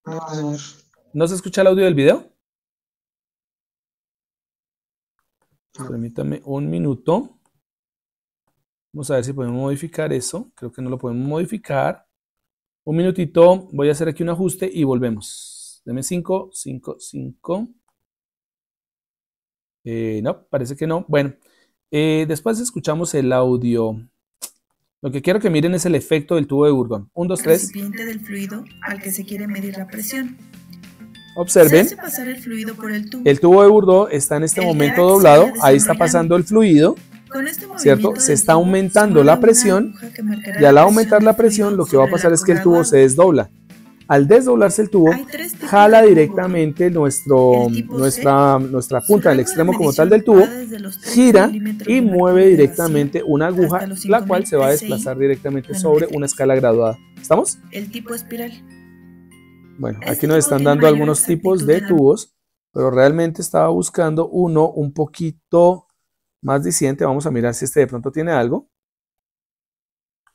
No, señor. ¿No se escucha el audio del video? Permítame un minuto. Vamos a ver si podemos modificar eso. Creo que no lo podemos modificar. Un minutito. Voy a hacer aquí un ajuste y volvemos. Deme 5, 5, 5. No, parece que no. Bueno, Después escuchamos el audio. Lo que quiero que miren es el efecto del tubo de Bourdon. 1, 2, 3. Recipiente del fluido al que se quiere medir la presión. Se Observen, hace pasar el fluido por el tubo. el tubo de Bourdon está en este El momento gas doblado. sigue Ahí está desenrollando. pasando el fluido, Con este ¿cierto? movimiento Se del está tubo, aumentando se la mueve una presión aguja que marcará y al la aumentar presión la del presión fluido lo que va a sobre pasar la es que el curva tubo aguada. se desdobla. Al desdoblarse el tubo, Hay 3 tipos jala de tubo directamente Bourdon. nuestra El tipo C, punta su del rango de extremo como tal medición del tubo, va desde los 30 gira milímetros y de mueve mercurio de directamente vacío una aguja, hasta los la 5000 cual se va a PSI desplazar directamente sobre nanómetros. una escala graduada. ¿Estamos? El tipo espiral. Bueno, Este aquí nos tipo están tiene dando mayor algunos tipos exactitud de en la tubos, pero realmente estaba buscando uno un poquito más diciente. Vamos a mirar si este de pronto tiene algo.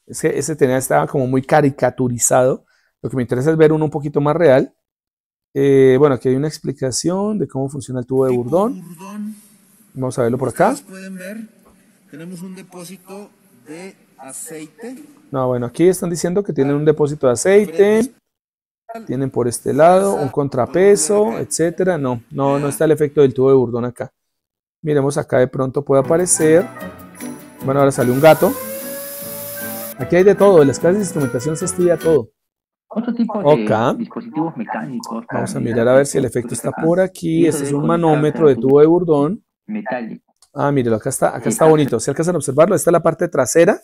Es que ese estaba como muy caricaturizado. Lo que me interesa es ver uno un poquito más real. Bueno, aquí hay una explicación de cómo funciona el tubo de Bourdon. Vamos a verlo por acá. Ustedes pueden ver, tenemos un depósito de aceite. No, bueno, aquí están diciendo que tienen un depósito de aceite. Tienen por este lado un contrapeso, etcétera. No está el efecto del tubo de Bourdon acá. Miremos acá, de pronto puede aparecer. Bueno, ahora salió un gato. Aquí hay de todo, en las clases de instrumentación se estudia todo. Otro tipo de Ok. dispositivos mecánicos. para Vamos a medir mirar a ver si el efecto está por aquí. Este es un manómetro de tubo de Bourdon. metálico. Ah, mírelo, acá está bonito. Si alcanzan a observarlo, esta es la parte trasera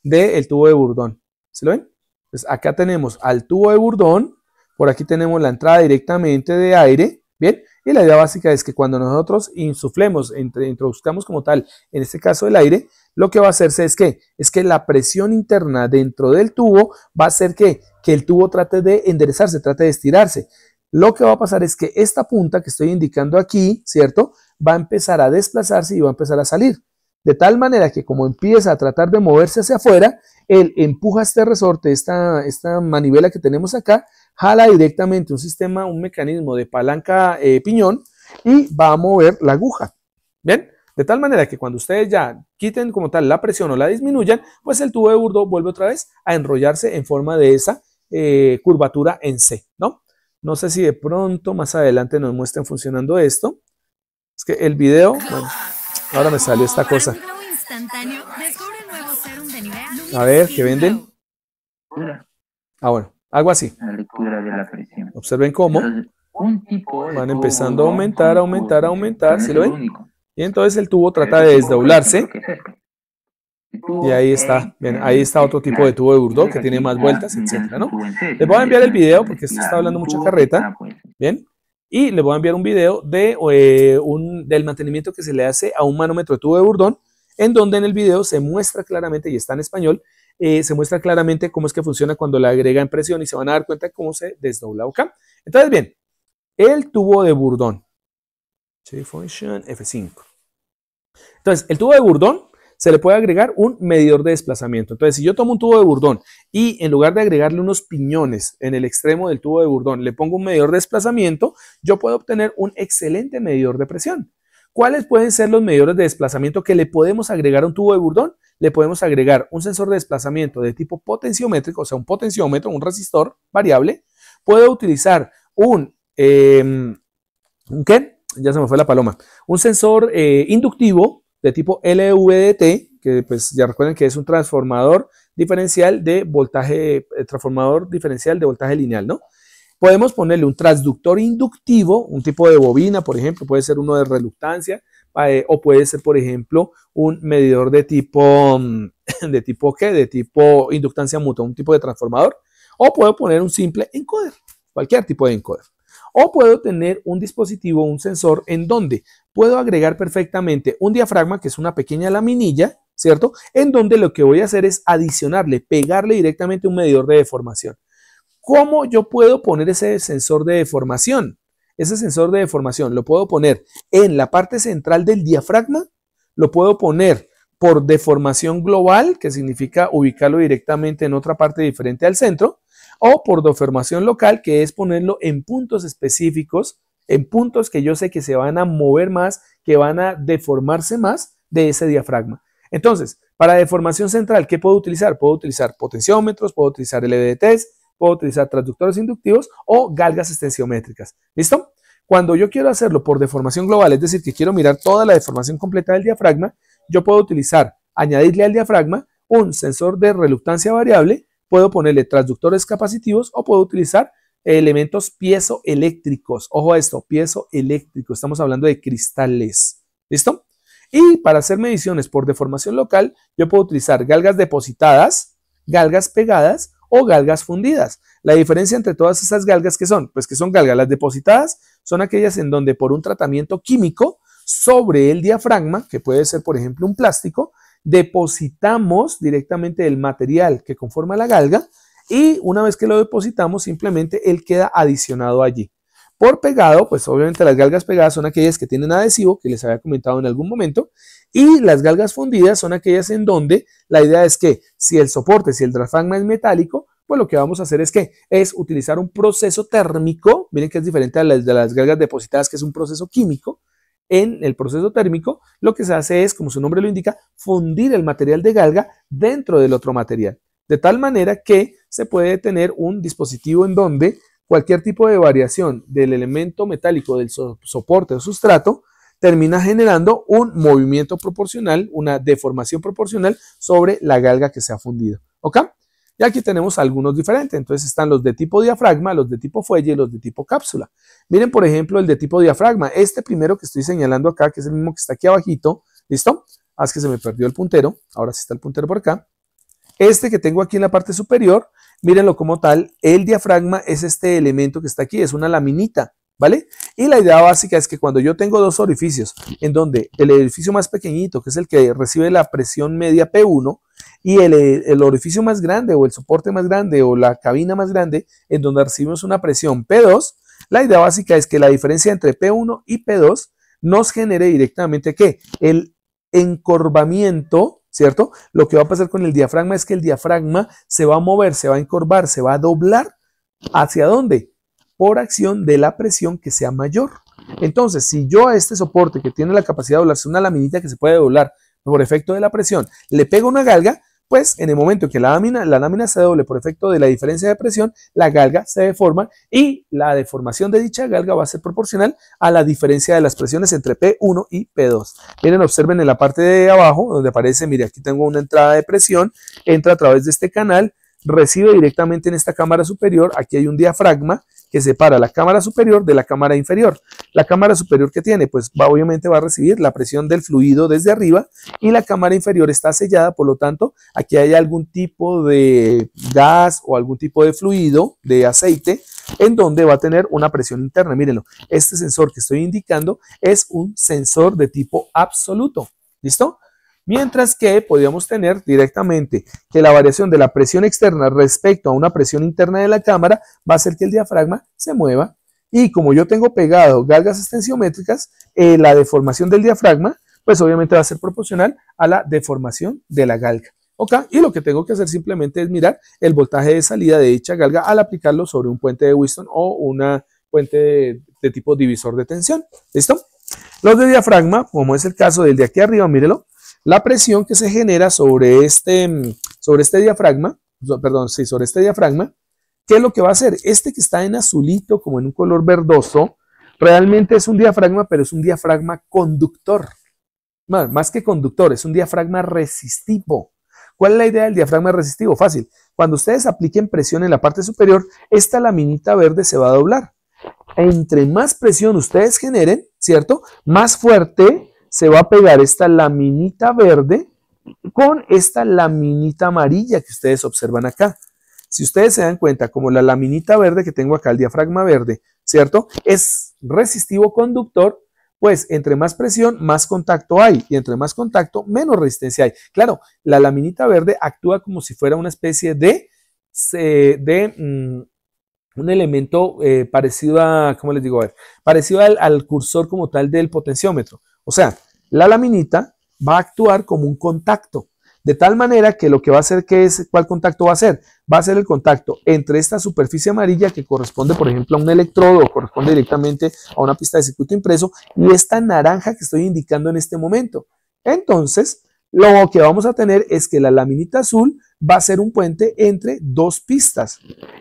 del tubo de Bourdon. ¿Sí lo ven? Pues acá tenemos al tubo de Bourdon. Por aquí tenemos la entrada directamente de aire. Bien. Y la idea básica es que cuando nosotros insuflemos, introduzcamos como tal, en este caso el aire, lo que va a hacerse es que la presión interna dentro del tubo va a hacer que el tubo trate de enderezarse, trate de estirarse. Lo que va a pasar es que esta punta que estoy indicando aquí, ¿cierto? Va a empezar a desplazarse y va a empezar a salir. De tal manera que como empieza a tratar de moverse hacia afuera, él empuja este resorte, esta manivela que tenemos acá, jala directamente un mecanismo de palanca piñón y va a mover la aguja. ¿Bien? De tal manera que cuando ustedes ya quiten como tal la presión o la disminuyan, pues el tubo de Bourdon vuelve otra vez a enrollarse en forma de esa curvatura en C, ¿no? No sé si de pronto más adelante nos muestren funcionando esto. Es que el video, bueno, ahora me salió esta cosa. Para un glow instantáneo, descubre el nuevo serum de Nivea. A ver, ¿qué venden? Lectura, Ah, bueno, algo así. la lectura de la presión. Observen cómo Entonces, un tipo de van tubo empezando a Bourdon aumentar, con aumentar, tubo aumentar, no ¿sí es lo el ven? único. Y entonces el tubo Pero trata ese de tipo, por desdoblarse. ejemplo, ¿qué es este? El tubo Y ahí en- está, bien, ahí está otro tipo de tubo de Bourdon que Aquí tiene más ya vueltas, tienes etcétera, un ¿no? tubo en C, Les voy a enviar el tienes video que porque esto mezclar está hablando un mucha tubo carreta, pues, ¿bien? Y les voy a enviar un video del mantenimiento que se le hace a un manómetro de tubo de Bourdon, en donde en el video se muestra claramente, y está en español, se muestra claramente cómo es que funciona cuando le agregan presión y se van a dar cuenta de cómo se desdobla acá. Entonces, bien, el tubo de Bourdon. Function F5. Entonces, el tubo de Bourdon se le puede agregar un medidor de desplazamiento. Entonces, si yo tomo un tubo de Bourdon y en lugar de agregarle unos piñones en el extremo del tubo de Bourdon, le pongo un medidor de desplazamiento, yo puedo obtener un excelente medidor de presión. ¿Cuáles pueden ser los medidores de desplazamiento que le podemos agregar a un tubo de Bourdon? Le podemos agregar un sensor de desplazamiento de tipo potenciómétrico, o sea, un potenciómetro, un resistor variable. Puedo utilizar ¿un qué? Ya se me fue la paloma. Un sensor inductivo de tipo LVDT, que pues ya recuerden que es un transformador diferencial de voltaje lineal, ¿no? Podemos ponerle un transductor inductivo, un tipo de bobina, por ejemplo, puede ser uno de reluctancia, o puede ser, por ejemplo, un medidor de tipo inductancia mutua, un tipo de transformador, o puedo poner un simple encoder, cualquier tipo de encoder. O puedo tener un dispositivo, un sensor, en donde puedo agregar perfectamente un diafragma, que es una pequeña laminilla, ¿cierto? En donde lo que voy a hacer es adicionarle, pegarle directamente un medidor de deformación. ¿Cómo yo puedo poner ese sensor de deformación? Ese sensor de deformación lo puedo poner en la parte central del diafragma, lo puedo poner por deformación global, que significa ubicarlo directamente en otra parte diferente al centro, o por deformación local, que es ponerlo en puntos específicos, en puntos que yo sé que se van a mover más, que van a deformarse más de ese diafragma. Entonces, para deformación central, ¿qué puedo utilizar? Puedo utilizar potenciómetros, puedo utilizar LVDTs, puedo utilizar transductores inductivos o galgas extensiométricas. ¿Listo? Cuando yo quiero hacerlo por deformación global, es decir, que quiero mirar toda la deformación completa del diafragma, yo puedo utilizar, añadirle al diafragma un sensor de reluctancia variable, puedo ponerle transductores capacitivos o puedo utilizar elementos piezoeléctricos. Ojo a esto, piezoeléctrico, estamos hablando de cristales. ¿Listo? Y para hacer mediciones por deformación local, yo puedo utilizar galgas depositadas, galgas pegadas o galgas fundidas. La diferencia entre todas esas galgas, ¿qué son? Pues que son galgas. Las depositadas son aquellas en donde por un tratamiento químico sobre el diafragma, que puede ser por ejemplo un plástico, depositamos directamente el material que conforma la galga y una vez que lo depositamos simplemente él queda adicionado allí. Por pegado, pues obviamente las galgas pegadas son aquellas que tienen adhesivo, que les había comentado en algún momento, y las galgas fundidas son aquellas en donde la idea es que si el soporte, si el diafragma es metálico, pues lo que vamos a hacer es utilizar un proceso térmico, miren que es diferente a las de las galgas depositadas, que es un proceso químico. En el proceso térmico, lo que se hace es, como su nombre lo indica, fundir el material de galga dentro del otro material, de tal manera que se puede tener un dispositivo en donde cualquier tipo de variación del elemento metálico del soporte o sustrato termina generando un movimiento proporcional, una deformación proporcional sobre la galga que se ha fundido. ¿Ok? Y aquí tenemos algunos diferentes. Entonces están los de tipo diafragma, los de tipo fuelle y los de tipo cápsula. Miren, por ejemplo, el de tipo diafragma. Este primero que estoy señalando acá, que es el mismo que está aquí abajito. ¿Listo? Es que se me perdió el puntero. Ahora sí está el puntero por acá. Este que tengo aquí en la parte superior, mírenlo como tal. El diafragma es este elemento que está aquí. Es una laminita, ¿vale? Y la idea básica es que cuando yo tengo dos orificios, en donde el orificio más pequeñito, que es el que recibe la presión media P1, y el orificio más grande o el soporte más grande o la cabina más grande en donde recibimos una presión P2, la idea básica es que la diferencia entre P1 y P2 nos genere directamente ¿qué? El encorvamiento, ¿cierto? Lo que va a pasar con el diafragma es que el diafragma se va a mover, se va a encorvar, se va a doblar. ¿Hacia dónde? Por acción de la presión que sea mayor. Entonces, si yo a este soporte que tiene la capacidad de doblarse, una laminita que se puede doblar por efecto de la presión, le pego una galga, pues en el momento en que la lámina se doble por efecto de la diferencia de presión, la galga se deforma y la deformación de dicha galga va a ser proporcional a la diferencia de las presiones entre P1 y P2. Miren, observen en la parte de abajo donde aparece, mire, aquí tengo una entrada de presión, entra a través de este canal, recibe directamente en esta cámara superior, aquí hay un diafragma que separa la cámara superior de la cámara inferior. La cámara superior que tiene, pues obviamente va a recibir la presión del fluido desde arriba y la cámara inferior está sellada, por lo tanto, aquí hay algún tipo de gas o algún tipo de fluido, de aceite, en donde va a tener una presión interna. Mírenlo, este sensor que estoy indicando es un sensor de tipo absoluto. ¿Listo? Mientras que podríamos tener directamente que la variación de la presión externa respecto a una presión interna de la cámara va a hacer que el diafragma se mueva. Y como yo tengo pegado galgas extensiométricas, la deformación del diafragma, pues obviamente va a ser proporcional a la deformación de la galga. ¿Ok? Y lo que tengo que hacer simplemente es mirar el voltaje de salida de dicha galga al aplicarlo sobre un puente de Whiston o una puente de tipo divisor de tensión. ¿Listo? Los de diafragma, como es el caso del de aquí arriba, mírelo. La presión que se genera sobre este diafragma, ¿qué es lo que va a hacer? Este que está en azulito, como en un color verdoso, realmente es un diafragma, pero es un diafragma conductor. Más que conductor, es un diafragma resistivo. ¿Cuál es la idea del diafragma resistivo? Fácil. Cuando ustedes apliquen presión en la parte superior, esta laminita verde se va a doblar. Entre más presión ustedes generen, ¿cierto? Más fuerte se va a pegar esta laminita verde con esta laminita amarilla que ustedes observan acá. Si ustedes se dan cuenta, como la laminita verde que tengo acá, el diafragma verde, ¿cierto? Es resistivo conductor, pues entre más presión, más contacto hay. Y entre más contacto, menos resistencia hay. Claro, la laminita verde actúa como si fuera una especie de un elemento parecido a, ¿cómo les digo? A ver, parecido al cursor como tal del potenciómetro. O sea, la laminita va a actuar como un contacto, de tal manera que lo que va a hacer, ¿cuál contacto va a ser? Va a ser el contacto entre esta superficie amarilla que corresponde, por ejemplo, a un electrodo o corresponde directamente a una pista de circuito impreso y esta naranja que estoy indicando en este momento. Entonces, lo que vamos a tener es que la laminita azul va a ser un puente entre dos pistas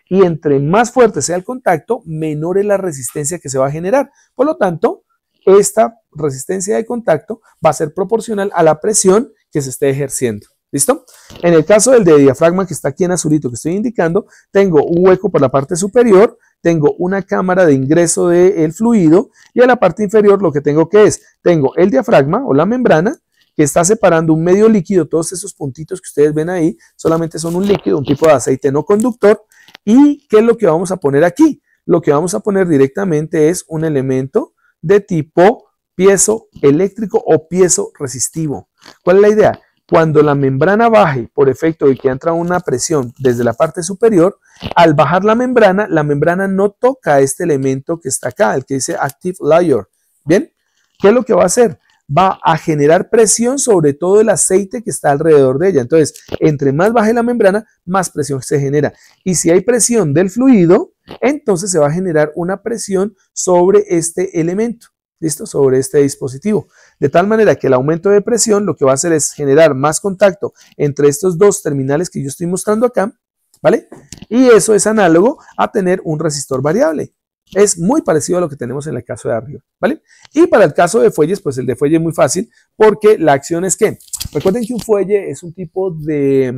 y entre más fuerte sea el contacto, menor es la resistencia que se va a generar. Por lo tanto, esta resistencia de contacto va a ser proporcional a la presión que se esté ejerciendo. ¿Listo? En el caso del de diafragma que está aquí en azulito que estoy indicando, tengo un hueco por la parte superior, tengo una cámara de ingreso del fluido y a la parte inferior lo que tengo que es, tengo el diafragma o la membrana que está separando un medio líquido, todos esos puntitos que ustedes ven ahí solamente son un líquido, un tipo de aceite no conductor. ¿Y qué es lo que vamos a poner aquí? Lo que vamos a poner directamente es un elemento de tipo piezoeléctrico o piezo-resistivo. ¿Cuál es la idea? Cuando la membrana baje por efecto de que entra una presión desde la parte superior, al bajar la membrana no toca este elemento que está acá, el que dice Active Layer. ¿Bien? ¿Qué es lo que va a hacer? Va a generar presión sobre todo el aceite que está alrededor de ella. Entonces, entre más baje la membrana, más presión se genera. Y si hay presión del fluido, entonces se va a generar una presión sobre este elemento. ¿Listo? Sobre este dispositivo. De tal manera que el aumento de presión lo que va a hacer es generar más contacto entre estos dos terminales que yo estoy mostrando acá, ¿vale? Y eso es análogo a tener un resistor variable. Es muy parecido a lo que tenemos en el caso de arriba, ¿vale? Y para el caso de fuelles, pues el de fuelle es muy fácil porque la acción es que, recuerden que un fuelle es un tipo de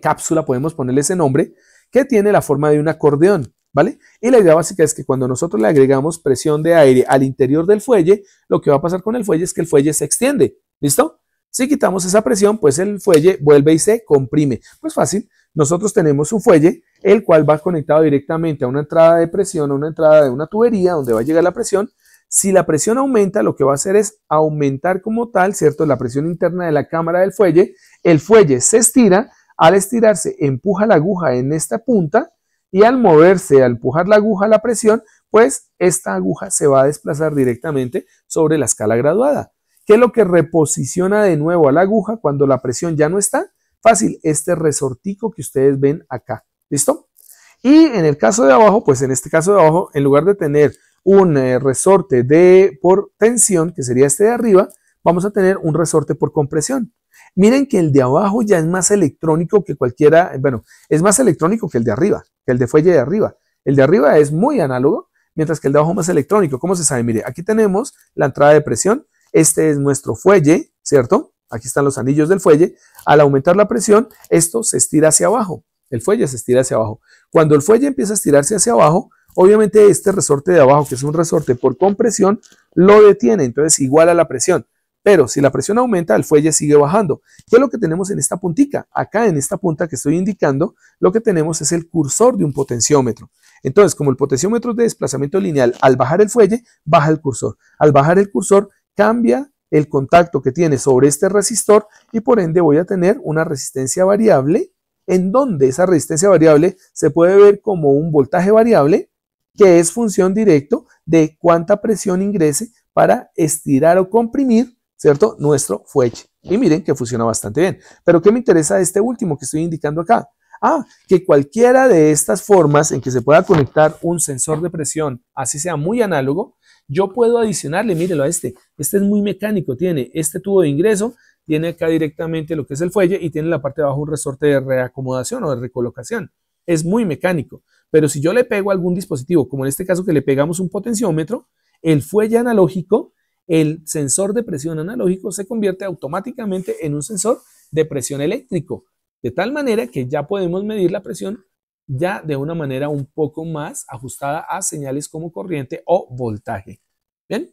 cápsula, podemos ponerle ese nombre, que tiene la forma de un acordeón. ¿Vale? Y la idea básica es que cuando nosotros le agregamos presión de aire al interior del fuelle, lo que va a pasar con el fuelle es que el fuelle se extiende. ¿Listo? Si quitamos esa presión, pues el fuelle vuelve y se comprime. Pues fácil, nosotros tenemos un fuelle, el cual va conectado directamente a una entrada de presión, a una entrada de una tubería donde va a llegar la presión. Si la presión aumenta, lo que va a hacer es aumentar como tal, ¿cierto? La presión interna de la cámara del fuelle. El fuelle se estira, al estirarse empuja la aguja en esta punta. Y al moverse, al empujar la aguja a la presión, pues esta aguja se va a desplazar directamente sobre la escala graduada. ¿Qué es lo que reposiciona de nuevo a la aguja cuando la presión ya no está? Fácil, este resortico que ustedes ven acá. ¿Listo? Y en el caso de abajo, pues en este caso de abajo, en lugar de tener un resorte por tensión, que sería este de arriba, vamos a tener un resorte por compresión. Miren que el de abajo ya es más electrónico que cualquiera, bueno, es más electrónico que el de arriba, que el de fuelle de arriba. El de arriba es muy análogo, mientras que el de abajo es más electrónico. ¿Cómo se sabe? Mire, aquí tenemos la entrada de presión, este es nuestro fuelle, ¿cierto? Aquí están los anillos del fuelle. Al aumentar la presión, esto se estira hacia abajo, el fuelle se estira hacia abajo. Cuando el fuelle empieza a estirarse hacia abajo, obviamente este resorte de abajo, que es un resorte por compresión, lo detiene, entonces iguala la presión. Pero si la presión aumenta, el fuelle sigue bajando. ¿Qué es lo que tenemos en esta puntica? Acá en esta punta que estoy indicando, lo que tenemos es el cursor de un potenciómetro. Entonces, como el potenciómetro es de desplazamiento lineal, al bajar el fuelle, baja el cursor. Al bajar el cursor, cambia el contacto que tiene sobre este resistor y por ende voy a tener una resistencia variable, en donde esa resistencia variable se puede ver como un voltaje variable, que es función directo de cuánta presión ingrese para estirar o comprimir, ¿cierto? Nuestro fuelle. Y miren que funciona bastante bien. Pero ¿qué me interesa de este último que estoy indicando acá? Que cualquiera de estas formas en que se pueda conectar un sensor de presión, así sea muy análogo, yo puedo adicionarle, mírelo a este. Este es muy mecánico, tiene este tubo de ingreso, tiene acá directamente lo que es el fuelle y tiene en la parte de abajo un resorte de reacomodación o de recolocación. Es muy mecánico. Pero si yo le pego a algún dispositivo, como en este caso que le pegamos un potenciómetro, el fuelle analógico, el sensor de presión analógico se convierte automáticamente en un sensor de presión eléctrico, de tal manera que ya podemos medir la presión ya de una manera un poco más ajustada a señales como corriente o voltaje. ¿Bien?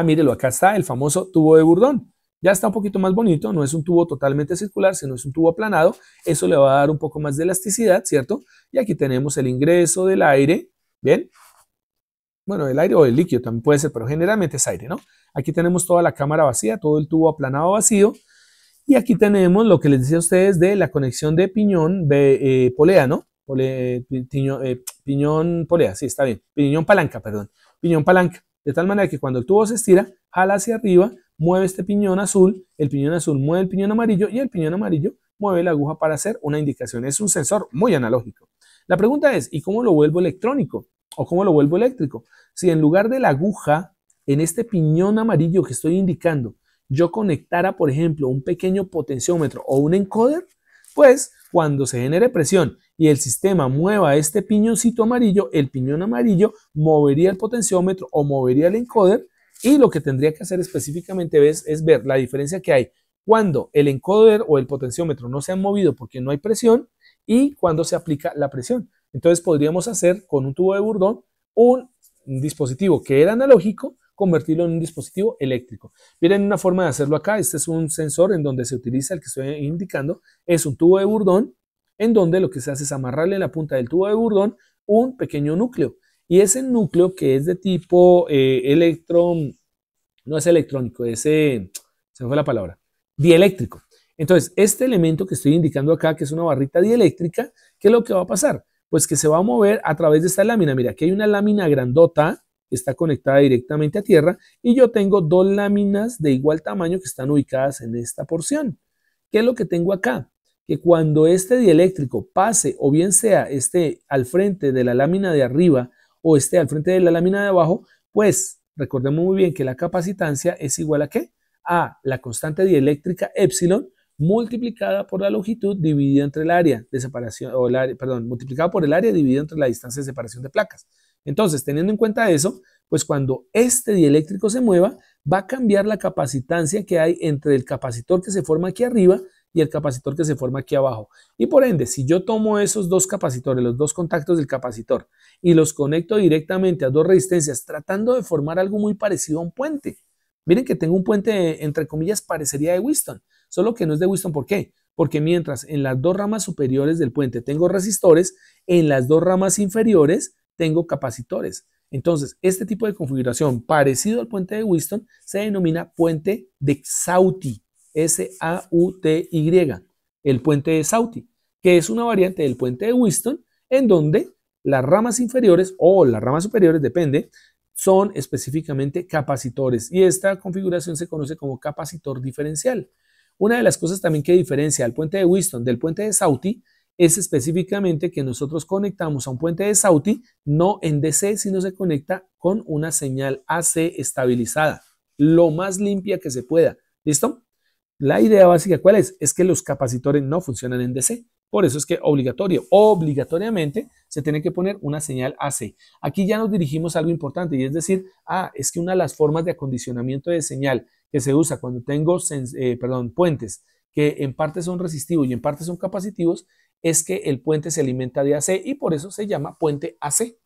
Mírelo, acá está el famoso tubo de Bourdon. Ya está un poquito más bonito, no es un tubo totalmente circular, sino es un tubo aplanado. Eso le va a dar un poco más de elasticidad, ¿cierto? Y aquí tenemos el ingreso del aire, ¿bien? Bueno, el aire o el líquido también puede ser, pero generalmente es aire, ¿no? Aquí tenemos toda la cámara vacía, todo el tubo aplanado vacío. Y aquí tenemos lo que les decía a ustedes de la conexión de piñón polea, ¿no? Piñón polea, sí, está bien. Piñón palanca, perdón. Piñón palanca. De tal manera que cuando el tubo se estira, jala hacia arriba, mueve este piñón azul, el piñón azul mueve el piñón amarillo y el piñón amarillo mueve la aguja para hacer una indicación. Es un sensor muy analógico. La pregunta es, ¿y cómo lo vuelvo electrónico? ¿O cómo lo vuelvo eléctrico? Si en lugar de la aguja, en este piñón amarillo que estoy indicando, yo conectara, por ejemplo, un pequeño potenciómetro o un encoder, pues cuando se genere presión y el sistema mueva este piñoncito amarillo, el piñón amarillo movería el potenciómetro o movería el encoder Y lo que tendría que hacer específicamente es ver la diferencia que hay cuando el encoder o el potenciómetro no se han movido porque no hay presión y cuando se aplica la presión. Entonces podríamos hacer con un tubo de Bourdon un dispositivo que era analógico, convertirlo en un dispositivo eléctrico. Miren una forma de hacerlo acá. Este es un sensor en donde se utiliza el que estoy indicando. Es un tubo de Bourdon en donde lo que se hace es amarrarle en la punta del tubo de Bourdon un pequeño núcleo. Y ese núcleo que es de tipo no es electrónico, se me fue la palabra, dieléctrico. Entonces, este elemento que estoy indicando acá, que es una barrita dieléctrica, ¿qué es lo que va a pasar? Pues que se va a mover a través de esta lámina. Mira, aquí hay una lámina grandota que está conectada directamente a tierra y yo tengo dos láminas de igual tamaño que están ubicadas en esta porción. ¿Qué es lo que tengo acá? Que cuando este dieléctrico pase, o bien sea esté al frente de la lámina de arriba o esté al frente de la lámina de abajo, pues recordemos muy bien que la capacitancia es igual a ¿qué? A la constante dieléctrica epsilon multiplicada por la longitud dividida entre el área de separación, multiplicada por el área dividida entre la distancia de separación de placas. Entonces, teniendo en cuenta eso, pues cuando este dieléctrico se mueva, va a cambiar la capacitancia que hay entre el capacitor que se forma aquí arriba y el capacitor que se forma aquí abajo. Y por ende, si yo tomo esos dos capacitores, los dos contactos del capacitor, y los conecto directamente a dos resistencias, tratando de formar algo muy parecido a un puente. Miren que tengo un puente, entre comillas, parecería de Wheatstone, solo que no es de Wheatstone. ¿Por qué? Porque mientras en las dos ramas superiores del puente tengo resistores, en las dos ramas inferiores tengo capacitores. Entonces, este tipo de configuración parecido al puente de Wheatstone se denomina puente de Sauty, S-A-U-T-Y, el puente de Sauty, que es una variante del puente de Wheatstone, en donde las ramas inferiores o las ramas superiores, depende, son específicamente capacitores, y esta configuración se conoce como capacitor diferencial. Una de las cosas también que diferencia al puente de Wheatstone del puente de Sauty es específicamente que nosotros conectamos a un puente de Sauty no en DC, sino se conecta con una señal AC estabilizada, lo más limpia que se pueda. ¿Listo? La idea básica, ¿cuál es? Es que los capacitores no funcionan en DC. Por eso es que obligatoriamente se tiene que poner una señal AC. Aquí ya nos dirigimos a algo importante, y es decir, es que una de las formas de acondicionamiento de señal que se usa cuando tengo puentes que en parte son resistivos y en parte son capacitivos, es que el puente se alimenta de AC y por eso se llama puente AC.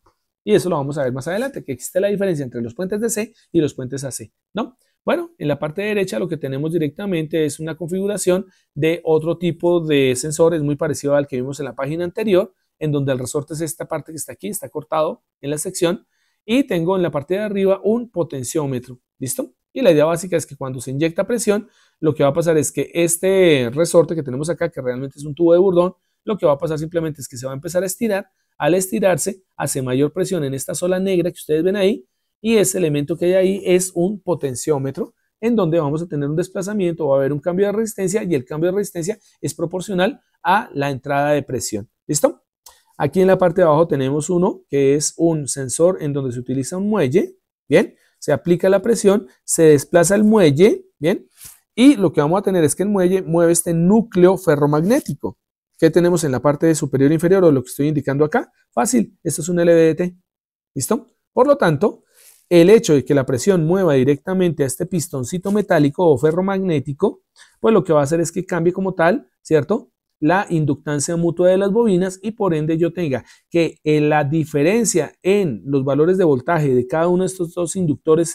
Y eso lo vamos a ver más adelante, que existe la diferencia entre los puentes DC y los puentes AC, ¿no? Bueno, en la parte derecha lo que tenemos directamente es una configuración de otro tipo de sensor, es muy parecido al que vimos en la página anterior, en donde el resorte es esta parte que está aquí, está cortado en la sección, y tengo en la parte de arriba un potenciómetro, ¿listo? Y la idea básica es que cuando se inyecta presión, lo que va a pasar es que este resorte que tenemos acá, que realmente es un tubo de Bourdon, lo que va a pasar simplemente es que se va a empezar a estirar. Al estirarse, hace mayor presión en esta sola negra que ustedes ven ahí, y ese elemento que hay ahí es un potenciómetro, en donde vamos a tener un desplazamiento, va a haber un cambio de resistencia, y el cambio de resistencia es proporcional a la entrada de presión. ¿Listo? Aquí en la parte de abajo tenemos uno que es un sensor en donde se utiliza un muelle, ¿bien? Se aplica la presión, se desplaza el muelle, ¿bien? Y lo que vamos a tener es que el muelle mueve este núcleo ferromagnético. ¿Qué tenemos en la parte superior e inferior, o lo que estoy indicando acá? Fácil, esto es un LVDT. ¿Listo? Por lo tanto, el hecho de que la presión mueva directamente a este pistoncito metálico o ferromagnético, pues lo que va a hacer es que cambie como tal, ¿cierto?, la inductancia mutua de las bobinas, y por ende yo tenga que la diferencia en los valores de voltaje de cada uno de estos dos inductores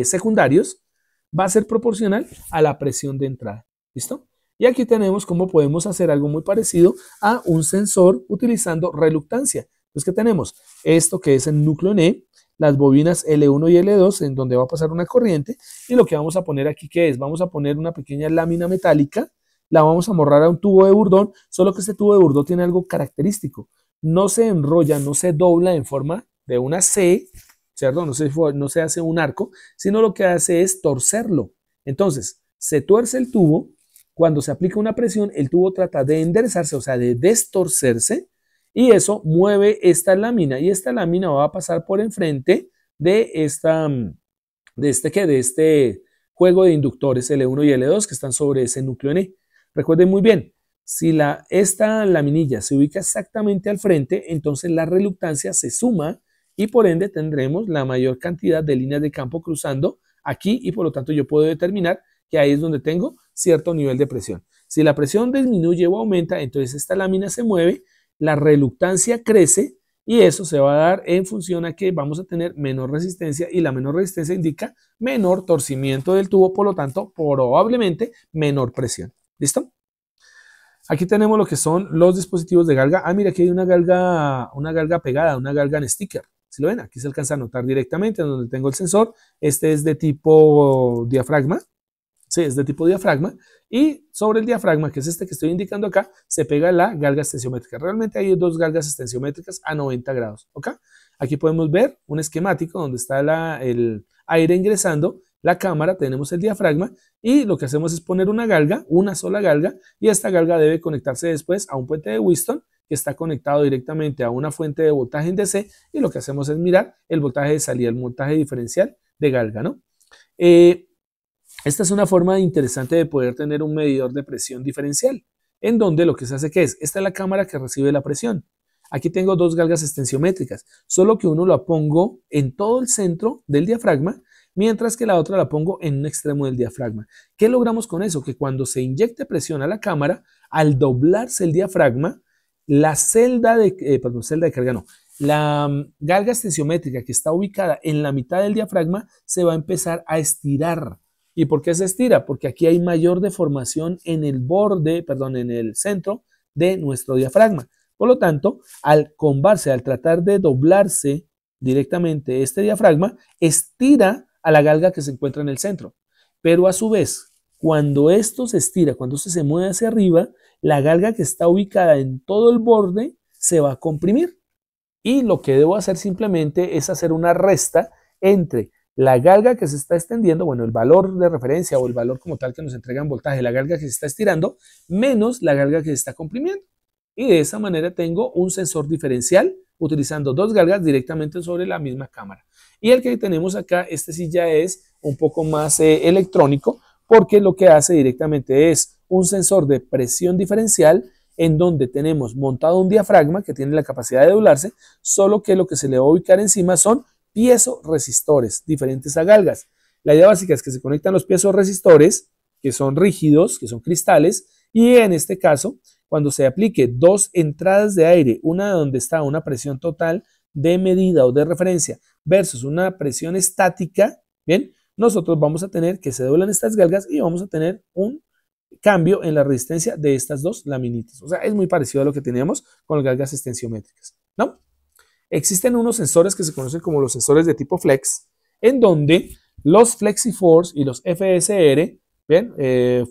secundarios va a ser proporcional a la presión de entrada. ¿Listo? Y aquí tenemos cómo podemos hacer algo muy parecido a un sensor utilizando reluctancia. Entonces, ¿qué tenemos? Esto que es el núcleo NE, las bobinas L1 y L2, en donde va a pasar una corriente, y lo que vamos a poner aquí, ¿qué es? Vamos a poner una pequeña lámina metálica, la vamos a amarrar a un tubo de Bourdon, solo que este tubo de Bourdon tiene algo característico. No se enrolla, no se dobla en forma de una C, ¿cierto? No se hace un arco, sino lo que hace es torcerlo. Entonces, se tuerce el tubo. Cuando se aplica una presión, el tubo trata de enderezarse, o sea, de destorcerse, y eso mueve esta lámina, y esta lámina va a pasar por enfrente de este juego de inductores L1 y L2 que están sobre ese núcleo N. Recuerden muy bien, si esta laminilla se ubica exactamente al frente, entonces la reluctancia se suma y por ende tendremos la mayor cantidad de líneas de campo cruzando aquí y por lo tanto yo puedo determinar que ahí es donde tengo cierto nivel de presión. Si la presión disminuye o aumenta, entonces esta lámina se mueve, la reluctancia crece y eso se va a dar en función a que vamos a tener menor resistencia y la menor resistencia indica menor torcimiento del tubo, por lo tanto probablemente menor presión. ¿Listo? Aquí tenemos lo que son los dispositivos de galga. Ah, mira, aquí hay una galga pegada, una galga en sticker. ¿Sí lo ven? Aquí se alcanza a notar directamente en donde tengo el sensor. Este es de tipo diafragma. Sí, es de tipo diafragma. Y sobre el diafragma, que es este que estoy indicando acá, se pega la galga extensiométrica. Realmente hay dos galgas extensiométricas a 90 grados. ¿Ok? Aquí podemos ver un esquemático donde está el aire ingresando. La cámara, tenemos el diafragma y lo que hacemos es poner una galga, una sola galga, y esta galga debe conectarse después a un puente de Wheatstone que está conectado directamente a una fuente de voltaje en DC y lo que hacemos es mirar el voltaje de salida, el voltaje diferencial de galga, ¿no? Esta es una forma interesante de poder tener un medidor de presión diferencial, en donde lo que se hace que es, esta es la cámara que recibe la presión. Aquí tengo dos galgas extensiométricas, solo que uno la pongo en todo el centro del diafragma, mientras que la otra la pongo en un extremo del diafragma. ¿Qué logramos con eso? Que cuando se inyecte presión a la cámara, al doblarse el diafragma, la la galga extensiométrica que está ubicada en la mitad del diafragma se va a empezar a estirar. ¿Y por qué se estira? Porque aquí hay mayor deformación en el en el centro de nuestro diafragma. Por lo tanto, al combarse, al tratar de doblarse directamente este diafragma, estira a la galga que se encuentra en el centro. Pero a su vez, cuando esto se estira, cuando esto se mueve hacia arriba, la galga que está ubicada en todo el borde se va a comprimir. Y lo que debo hacer simplemente es hacer una resta entre la galga que se está extendiendo, bueno, el valor de referencia o el valor como tal que nos entrega en voltaje, la galga que se está estirando, menos la galga que se está comprimiendo. Y de esa manera tengo un sensor diferencial utilizando dos galgas directamente sobre la misma cámara. Y el que tenemos acá, este sí ya es un poco más electrónico, porque lo que hace directamente es un sensor de presión diferencial en donde tenemos montado un diafragma que tiene la capacidad de doblarse, solo que lo que se le va a ubicar encima son piezoresistores diferentes a galgas. La idea básica es que se conectan los piezoresistores, que son rígidos, que son cristales, y en este caso, cuando se aplique dos entradas de aire, una donde está una presión total de medida o de referencia versus una presión estática, bien, nosotros vamos a tener que se doblan estas galgas y vamos a tener un cambio en la resistencia de estas dos laminitas. O sea, es muy parecido a lo que teníamos con las galgas extensiométricas, ¿no? Existen unos sensores que se conocen como los sensores de tipo flex, en donde los FlexiForce y los FSR, bien,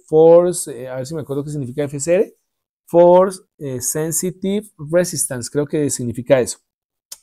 Force, a ver si me acuerdo qué significa FSR, Force Sensitive Resistance, creo que significa eso.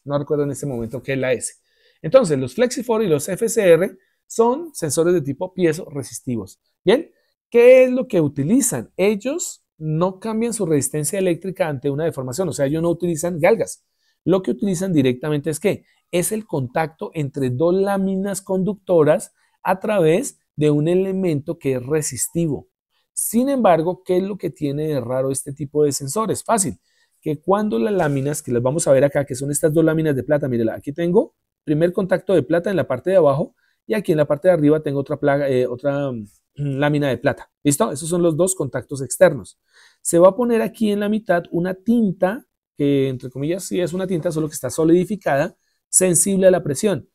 No recuerdo en este momento qué es la S. Entonces, los FlexiForce y los FSR son sensores de tipo piezoresistivos. Bien, ¿qué es lo que utilizan? Ellos no cambian su resistencia eléctrica ante una deformación, o sea, ellos no utilizan galgas. Lo que utilizan directamente es ¿qué? Es el contacto entre dos láminas conductoras a través de un elemento que es resistivo. Sin embargo, ¿qué es lo que tiene de raro este tipo de sensores? Fácil, que cuando las láminas, que las vamos a ver acá, que son estas dos láminas de plata, mírela, aquí tengo primer contacto de plata en la parte de abajo y aquí en la parte de arriba tengo otra lámina de plata. ¿Listo? Esos son los dos contactos externos. Se va a poner aquí en la mitad una tinta, que entre comillas sí es una tinta, solo que está solidificada, sensible a la presión.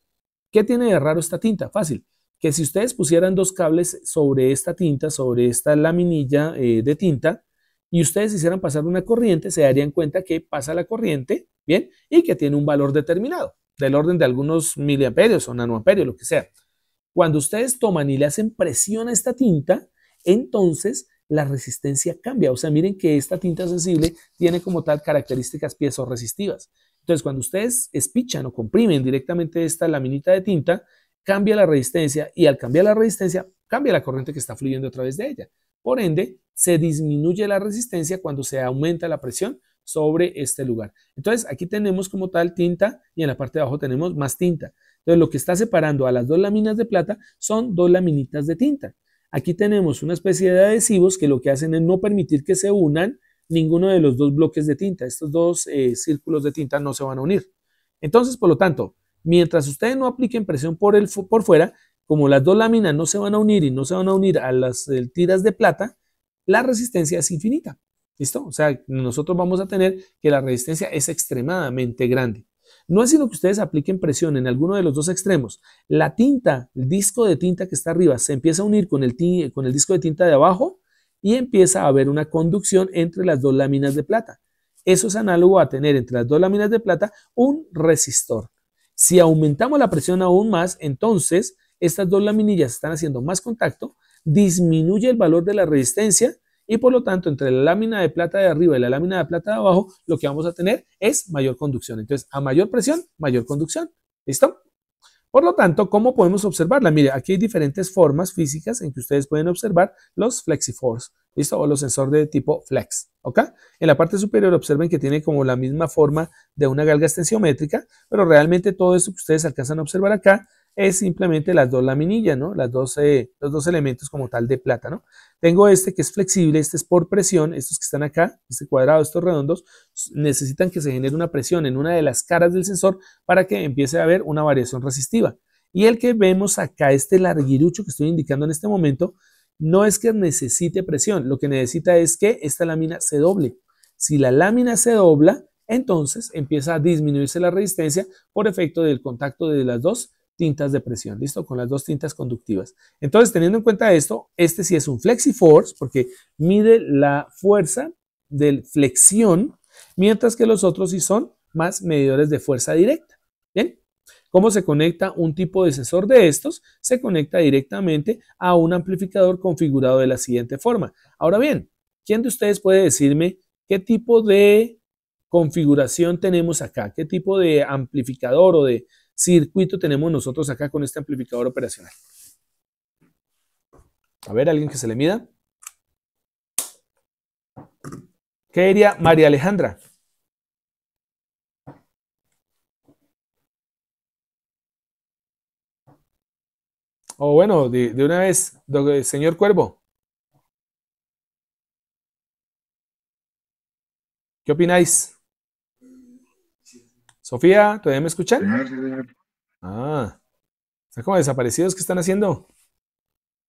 ¿Qué tiene de raro esta tinta? Fácil, que si ustedes pusieran dos cables sobre esta tinta, sobre esta laminilla de tinta, y ustedes hicieran pasar una corriente, se darían cuenta que pasa la corriente, ¿bien? Y que tiene un valor determinado, del orden de algunos miliamperios o nanoamperios, lo que sea. Cuando ustedes toman y le hacen presión a esta tinta, entonces la resistencia cambia. O sea, miren que esta tinta sensible tiene como tal características piezoresistivas. Entonces, cuando ustedes espichan o comprimen directamente esta laminita de tinta, cambia la resistencia y al cambiar la resistencia, cambia la corriente que está fluyendo a través de ella. Por ende, se disminuye la resistencia cuando se aumenta la presión sobre este lugar. Entonces, aquí tenemos como tal tinta y en la parte de abajo tenemos más tinta. Entonces, lo que está separando a las dos láminas de plata son dos laminitas de tinta. Aquí tenemos una especie de adhesivos que lo que hacen es no permitir que se unan ninguno de los dos bloques de tinta. Estos dos círculos de tinta no se van a unir. Entonces, por lo tanto, Mientras ustedes no apliquen presión por fuera, como las dos láminas no se van a unir y no se van a unir a las tiras de plata, la resistencia es infinita. ¿Listo? O sea, nosotros vamos a tener que la resistencia es extremadamente grande. No es sino que ustedes apliquen presión en alguno de los dos extremos. La tinta, el disco de tinta que está arriba, se empieza a unir con el disco de tinta de abajo y empieza a haber una conducción entre las dos láminas de plata. Eso es análogo a tener entre las dos láminas de plata un resistor. Si aumentamos la presión aún más, entonces estas dos laminillas están haciendo más contacto, disminuye el valor de la resistencia y por lo tanto entre la lámina de plata de arriba y la lámina de plata de abajo lo que vamos a tener es mayor conducción. Entonces a mayor presión, mayor conducción. ¿Listo? Por lo tanto, ¿cómo podemos observarla? Mire, aquí hay diferentes formas físicas en que ustedes pueden observar los FlexiForce, ¿listo? O los sensores de tipo flex, ¿ok? En la parte superior observen que tiene como la misma forma de una galga extensiométrica, pero realmente todo esto que ustedes alcanzan a observar acá es simplemente las dos laminillas, ¿no? Los dos elementos como tal de plata, ¿no? Tengo este que es flexible, este es por presión, estos que están acá, este cuadrado, estos redondos, necesitan que se genere una presión en una de las caras del sensor para que empiece a haber una variación resistiva. Y el que vemos acá, este larguirucho que estoy indicando en este momento, no es que necesite presión, lo que necesita es que esta lámina se doble. Si la lámina se dobla, entonces empieza a disminuirse la resistencia por efecto del contacto de las dos tintas de presión, ¿listo? Con las dos tintas conductivas. Entonces, teniendo en cuenta esto, este sí es un FlexiForce porque mide la fuerza de flexión, mientras que los otros sí son más medidores de fuerza directa. ¿Bien? ¿Cómo se conecta un tipo de sensor de estos? Se conecta directamente a un amplificador configurado de la siguiente forma. Ahora bien, ¿quién de ustedes puede decirme qué tipo de configuración tenemos acá? ¿Qué tipo de amplificador o de circuito tenemos nosotros acá con este amplificador operacional? A ver, alguien que se le mida. ¿Qué diría María Alejandra? O bueno, de una vez, señor Cuervo. ¿Qué opináis? Sofía, ¿todavía me escuchan? Ah, están como desaparecidos. ¿Qué están haciendo?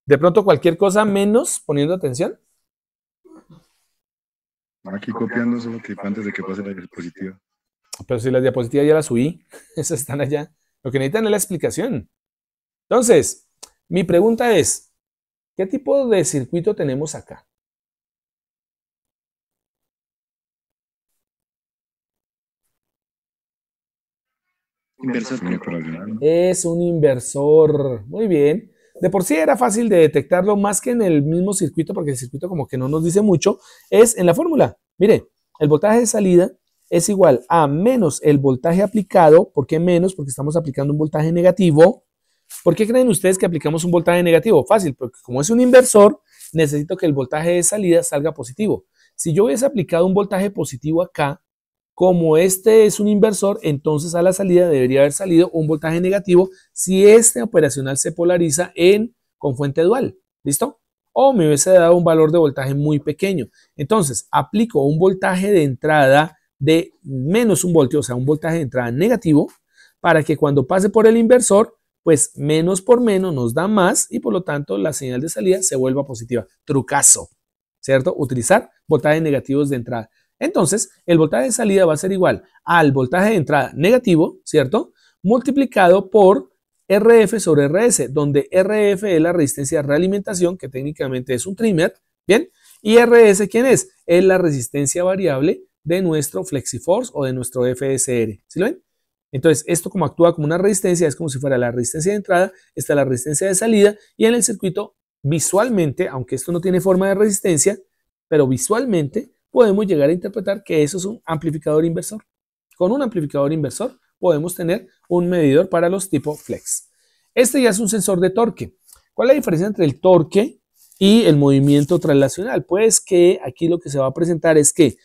De pronto cualquier cosa menos poniendo atención. Aquí copiando solo que antes de que pase la diapositiva. Pero si las diapositivas ya las subí, esas están allá. Lo que necesitan es la explicación. Entonces, mi pregunta es, ¿qué tipo de circuito tenemos acá? Inversor. Es un inversor. Muy bien. De por sí era fácil de detectarlo más que en el mismo circuito, porque el circuito como que no nos dice mucho, es en la fórmula. Mire, el voltaje de salida es igual a menos el voltaje aplicado. ¿Por qué menos? Porque estamos aplicando un voltaje negativo. ¿Por qué creen ustedes que aplicamos un voltaje negativo? Fácil, porque como es un inversor, necesito que el voltaje de salida salga positivo. Si yo hubiese aplicado un voltaje positivo acá, como este es un inversor, entonces a la salida debería haber salido un voltaje negativo si este operacional se polariza con fuente dual. ¿Listo? O me hubiese dado un valor de voltaje muy pequeño. Entonces, aplico un voltaje de entrada de menos un voltio, o sea, un voltaje de entrada negativo, para que cuando pase por el inversor, pues menos por menos nos da más y por lo tanto la señal de salida se vuelva positiva. Trucazo, ¿cierto? Utilizar voltajes negativos de entrada. Entonces, el voltaje de salida va a ser igual al voltaje de entrada negativo, ¿cierto? Multiplicado por RF sobre RS, donde RF es la resistencia de realimentación, que técnicamente es un trimmer, ¿bien? Y RS, ¿quién es? Es la resistencia variable de nuestro FlexiForce o de nuestro FSR. ¿Sí lo ven? Entonces, esto como actúa como una resistencia, es como si fuera la resistencia de entrada, esta es la resistencia de salida, y en el circuito, visualmente, aunque esto no tiene forma de resistencia, pero visualmente podemos llegar a interpretar que eso es un amplificador inversor. Con un amplificador inversor podemos tener un medidor para los tipo flex. Este ya es un sensor de torque. ¿Cuál es la diferencia entre el torque y el movimiento traslacional? Pues que aquí lo que se va a presentar es que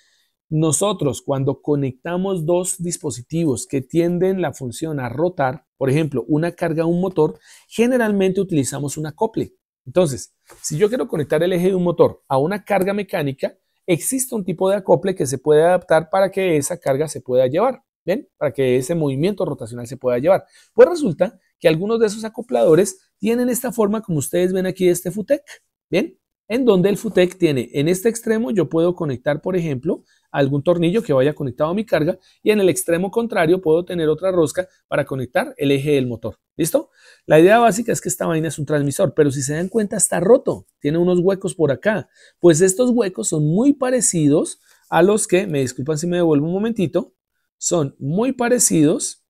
nosotros cuando conectamos dos dispositivos que tienden la función a rotar, por ejemplo, una carga a un motor, generalmente utilizamos un acople. Entonces, si yo quiero conectar el eje de un motor a una carga mecánica, existe un tipo de acople que se puede adaptar para que esa carga se pueda llevar. ¿bien? Para que ese movimiento rotacional se pueda llevar. Pues resulta que algunos de esos acopladores tienen esta forma como ustedes ven aquí de este FUTEC, ¿bien? En donde el FUTEC tiene en este extremo yo puedo conectar, por ejemplo, algún tornillo que vaya conectado a mi carga y en el extremo contrario puedo tener otra rosca para conectar el eje del motor. ¿Listo? La idea básica es que esta vaina es un transmisor, pero si se dan cuenta está roto, tiene unos huecos por acá. Pues estos huecos son muy parecidos a los que, me disculpan si me devuelvo un momentito, son muy parecidos,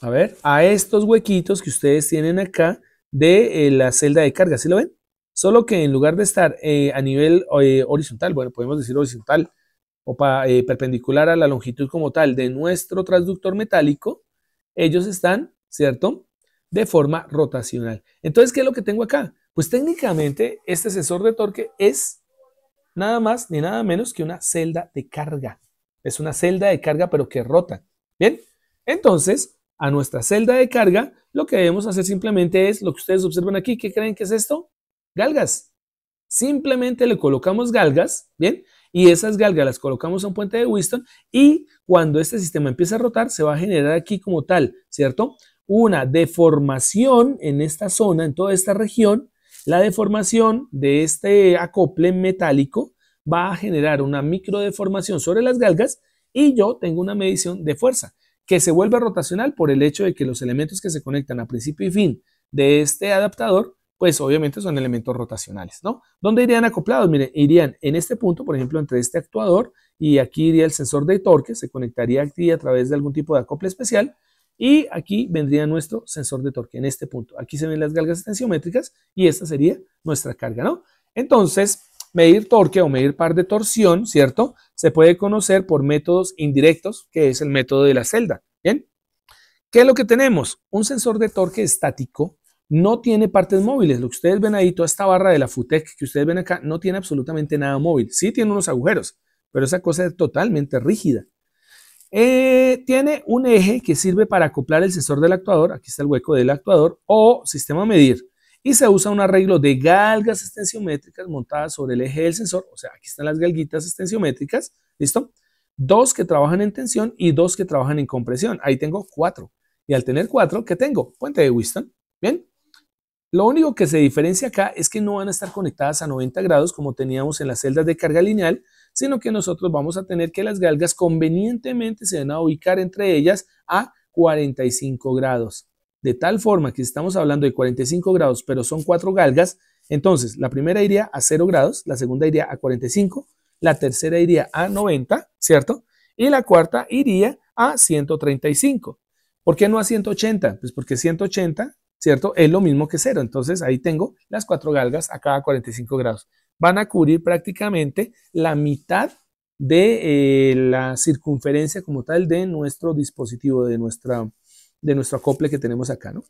a ver, a estos huequitos que ustedes tienen acá de la celda de carga, ¿sí lo ven? Solo que en lugar de estar a nivel horizontal, bueno, podemos decir horizontal o perpendicular a la longitud como tal de nuestro transductor metálico, ellos están, ¿cierto?, de forma rotacional. Entonces, ¿qué es lo que tengo acá? Pues técnicamente este sensor de torque es nada más ni nada menos que una celda de carga. Es una celda de carga pero que rota. Bien, entonces a nuestra celda de carga lo que debemos hacer simplemente es lo que ustedes observan aquí. ¿Qué creen que es esto? Galgas. Simplemente le colocamos galgas, ¿bien? Y esas galgas las colocamos a un puente de Wheatstone y cuando este sistema empieza a rotar se va a generar aquí como tal, ¿cierto?, una deformación en esta zona, en toda esta región. La deformación de este acople metálico va a generar una micro deformación sobre las galgas y yo tengo una medición de fuerza que se vuelve rotacional por el hecho de que los elementos que se conectan a principio y fin de este adaptador pues obviamente son elementos rotacionales, ¿no? ¿Dónde irían acoplados? Miren, irían en este punto, por ejemplo, entre este actuador y aquí iría el sensor de torque, se conectaría aquí a través de algún tipo de acople especial y aquí vendría nuestro sensor de torque en este punto. Aquí se ven las galgas tensiométricas y esta sería nuestra carga, ¿no? Entonces, medir torque o medir par de torsión, ¿cierto? Se puede conocer por métodos indirectos, que es el método de la celda, ¿bien? ¿Qué es lo que tenemos? Un sensor de torque estático no tiene partes móviles. Lo que ustedes ven ahí, toda esta barra de la FUTEC que ustedes ven acá, no tiene absolutamente nada móvil. Sí tiene unos agujeros, pero esa cosa es totalmente rígida. Tiene un eje que sirve para acoplar el sensor del actuador, aquí está el hueco del actuador, o sistema a medir. Y se usa un arreglo de galgas extensiométricas montadas sobre el eje del sensor, o sea, aquí están las galguitas extensiométricas, ¿listo? 2 que trabajan en tensión y 2 que trabajan en compresión. Ahí tengo 4. Y al tener 4, ¿qué tengo? Puente de Wheatstone, ¿bien? Lo único que se diferencia acá es que no van a estar conectadas a 90 grados como teníamos en las celdas de carga lineal, sino que nosotros vamos a tener que las galgas convenientemente se van a ubicar entre ellas a 45 grados. De tal forma que si estamos hablando de 45 grados, pero son 4 galgas, entonces la primera iría a 0 grados, la segunda iría a 45, la tercera iría a 90, ¿cierto? Y la cuarta iría a 135. ¿Por qué no a 180? Pues porque 180, ¿cierto?, es lo mismo que 0. Entonces ahí tengo las 4 galgas a cada 45 grados. Van a cubrir prácticamente la mitad de la circunferencia como tal de nuestro dispositivo, de nuestro acople que tenemos acá, ¿no?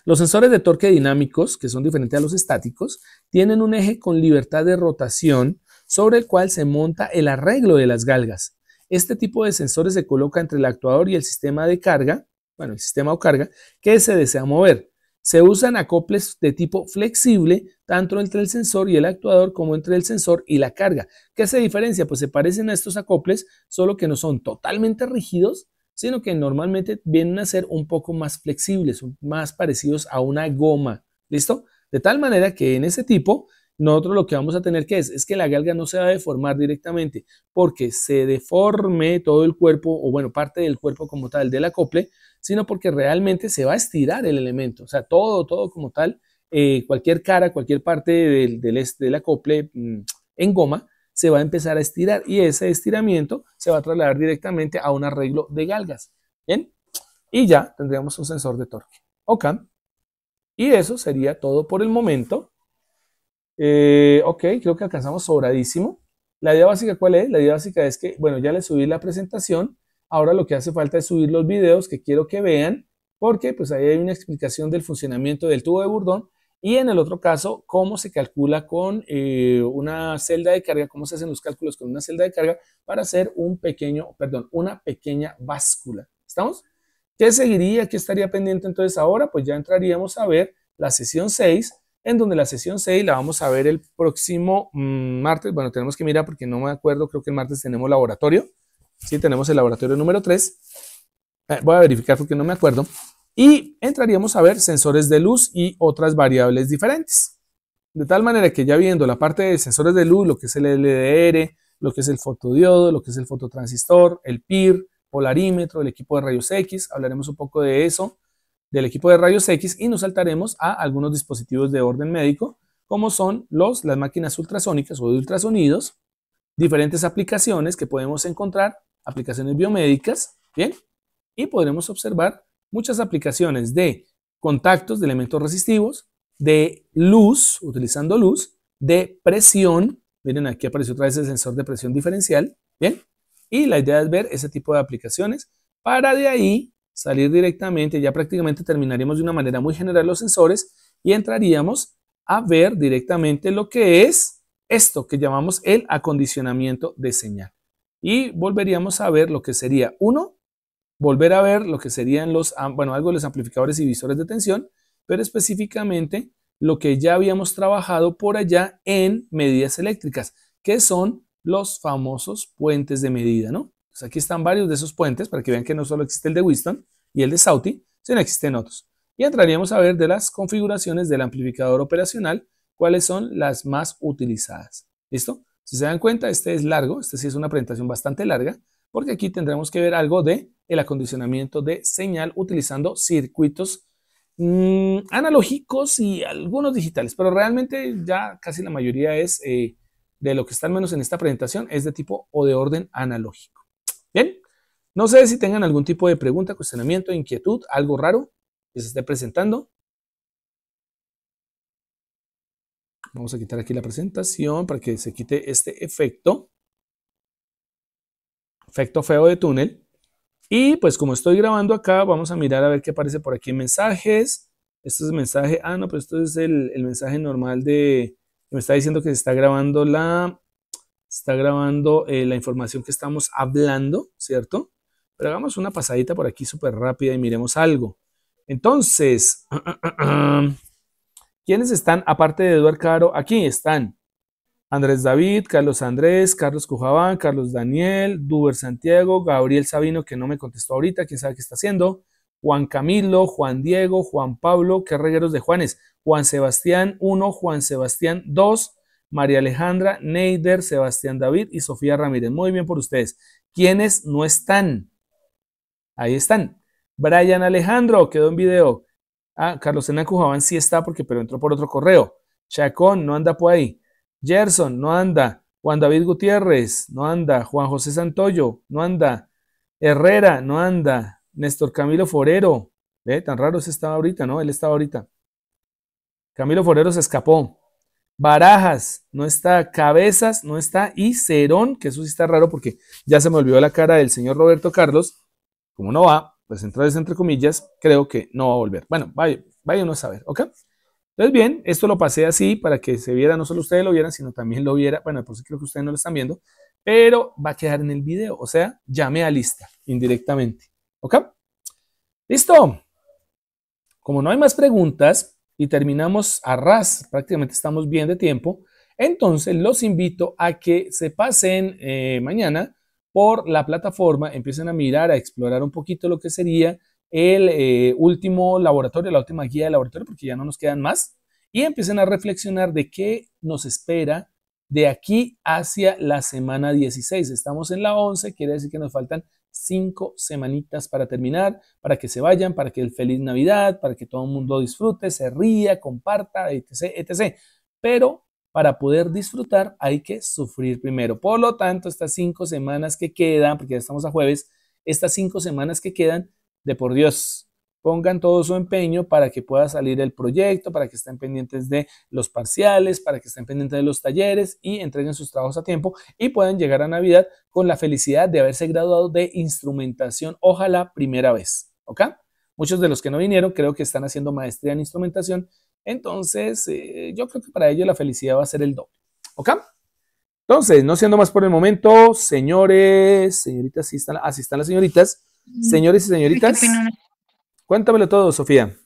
Los sensores de torque dinámicos, que son diferentes a los estáticos, tienen un eje con libertad de rotación sobre el cual se monta el arreglo de las galgas. Este tipo de sensores se coloca entre el actuador y el sistema de carga, bueno, el sistema o carga, que se desea mover. Se usan acoples de tipo flexible, tanto entre el sensor y el actuador como entre el sensor y la carga. ¿Qué se diferencia? Pues se parecen a estos acoples, solo que no son totalmente rígidos, sino que normalmente vienen a ser un poco más flexibles, más parecidos a una goma, ¿listo? De tal manera que en ese tipo, nosotros lo que vamos a tener que es que la galga no se va a deformar directamente, porque se deforme todo el cuerpo, o bueno, parte del cuerpo como tal del acople, sino porque realmente se va a estirar el elemento, o sea, todo como tal, cualquier cara, cualquier parte del acople en goma, se va a empezar a estirar y ese estiramiento se va a trasladar directamente a un arreglo de galgas, ¿bien? Y ya tendríamos un sensor de torque, ¿ok? Y eso sería todo por el momento. Ok, creo que alcanzamos sobradísimo. La idea básica, ¿cuál es? La idea básica es que, bueno, ya les subí la presentación, ahora lo que hace falta es subir los videos que quiero que vean, porque pues ahí hay una explicación del funcionamiento del tubo de Bourdon. Y en el otro caso, cómo se calcula con una celda de carga, cómo se hacen los cálculos con una celda de carga para hacer una pequeña báscula. ¿Estamos? ¿Qué seguiría? ¿Qué estaría pendiente entonces ahora? Pues ya entraríamos a ver la sesión 6, en donde la sesión 6 la vamos a ver el próximo martes. Bueno, tenemos que mirar porque no me acuerdo, creo que el martes tenemos laboratorio. Sí, tenemos el laboratorio número 3. Voy a verificar porque no me acuerdo. Y entraríamos a ver sensores de luz y otras variables diferentes. De tal manera que ya viendo la parte de sensores de luz, lo que es el LDR, lo que es el fotodiodo, lo que es el fototransistor, el PIR, polarímetro, el equipo de rayos X, hablaremos un poco de eso, del equipo de rayos X, y nos saltaremos a algunos dispositivos de orden médico, como son las máquinas ultrasónicas o de ultrasonidos, diferentes aplicaciones que podemos encontrar, aplicaciones biomédicas, ¿bien? Y podremos observar muchas aplicaciones de contactos de elementos resistivos, de luz, utilizando luz, de presión. Miren, aquí apareció otra vez el sensor de presión diferencial, ¿bien? Y la idea es ver ese tipo de aplicaciones para de ahí salir directamente, ya prácticamente terminaríamos de una manera muy general los sensores y entraríamos a ver directamente lo que es esto que llamamos el acondicionamiento de señal. Y volveríamos a ver lo que sería, volver a ver lo que serían algo de los amplificadores y visores de tensión, pero específicamente lo que ya habíamos trabajado por allá en medidas eléctricas, que son los famosos puentes de medida, ¿no? Pues aquí están varios de esos puentes para que vean que no solo existe el de Whiston y el de Sauti, sino existen otros. Y entraríamos a ver de las configuraciones del amplificador operacional, cuáles son las más utilizadas. ¿Listo? Si se dan cuenta, este es largo, este sí es una presentación bastante larga, porque aquí tendremos que ver algo de el acondicionamiento de señal utilizando circuitos analógicos y algunos digitales, pero realmente ya casi la mayoría es de lo que está al menos en esta presentación es de tipo o de orden analógico. Bien, no sé si tengan algún tipo de pregunta, cuestionamiento, inquietud, algo raro que se esté presentando. Vamos a quitar aquí la presentación para que se quite este efecto feo de túnel. Y pues como estoy grabando acá, vamos a mirar a ver qué aparece por aquí en mensajes. Este es el mensaje, no, pero esto es el mensaje normal de, me está diciendo que se está grabando la información que estamos hablando, ¿cierto? Pero hagamos una pasadita por aquí súper rápida y miremos algo. Entonces, ¿quiénes están aparte de Eduardo Caro? Aquí están Andrés David, Carlos Andrés, Carlos Cujabán, Carlos Daniel, Duber Santiago, Gabriel Sabino, que no me contestó ahorita, quién sabe qué está haciendo, Juan Camilo, Juan Diego, Juan Pablo, qué regueros de Juanes, Juan Sebastián 1, Juan Sebastián 2, María Alejandra, Neider, Sebastián David y Sofía Ramírez. Muy bien por ustedes. ¿Quiénes no están? Ahí están. Brian Alejandro, quedó en video. Carlos Hernán Cujabán sí está pero entró por otro correo. Chacón, no anda por ahí. Gerson, no anda. Juan David Gutiérrez, no anda. Juan José Santoyo, no anda. Herrera, no anda. Néstor Camilo Forero, tan raro ese estaba ahorita, ¿no? Él estaba ahorita. Camilo Forero se escapó. Barajas, no está. Cabezas, no está. Y Cerón, que eso sí está raro porque ya se me olvidó la cara del señor Roberto Carlos. Como no va, pues entonces entre comillas, creo que no va a volver. Bueno, vaya uno a saber, ¿ok? Entonces bien, esto lo pasé así para que se viera, no solo ustedes lo vieran, sino también lo viera, bueno, por si creo que ustedes no lo están viendo, pero va a quedar en el video, o sea, llame a lista, indirectamente, ¿ok? Listo. Como no hay más preguntas y terminamos a ras, prácticamente estamos bien de tiempo, entonces los invito a que se pasen mañana por la plataforma, empiecen a mirar, a explorar un poquito lo que sería el último laboratorio, la última guía de laboratorio, porque ya no nos quedan más, y empiecen a reflexionar de qué nos espera de aquí hacia la semana 16. Estamos en la 11, quiere decir que nos faltan 5 semanitas para terminar, para que se vayan, para que el feliz Navidad, para que todo el mundo disfrute, se ría, comparta, etc., etc. Pero para poder disfrutar hay que sufrir primero. Por lo tanto, estas 5 semanas que quedan, porque ya estamos a jueves, estas 5 semanas que quedan, de por Dios, pongan todo su empeño para que pueda salir el proyecto, para que estén pendientes de los parciales, para que estén pendientes de los talleres y entreguen sus trabajos a tiempo y puedan llegar a Navidad con la felicidad de haberse graduado de instrumentación, ojalá primera vez, ¿ok? Muchos de los que no vinieron creo que están haciendo maestría en instrumentación, entonces yo creo que para ellos la felicidad va a ser el doble, ¿ok? Entonces, no siendo más por el momento, señores, señoritas, sí están las señoritas, señores y señoritas, cuéntamelo todo, Sofía.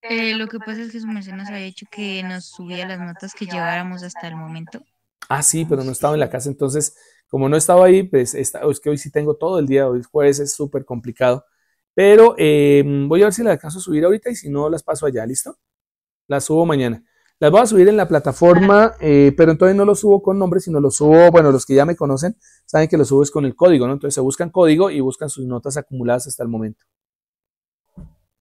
Lo que pasa es que su merced nos había dicho que nos subía las notas que lleváramos hasta el momento. Ah, sí, pero no estaba en la casa, entonces, como no estaba ahí, pues es que hoy sí tengo todo el día, hoy es jueves, es súper complicado. Pero voy a ver si las alcanzo a subir ahorita y si no, las paso allá, ¿listo? Las subo mañana. Las voy a subir en la plataforma, pero entonces no los subo con nombre, sino los subo, bueno, los que ya me conocen saben que los subo es con el código, ¿no? Entonces se buscan código y buscan sus notas acumuladas hasta el momento.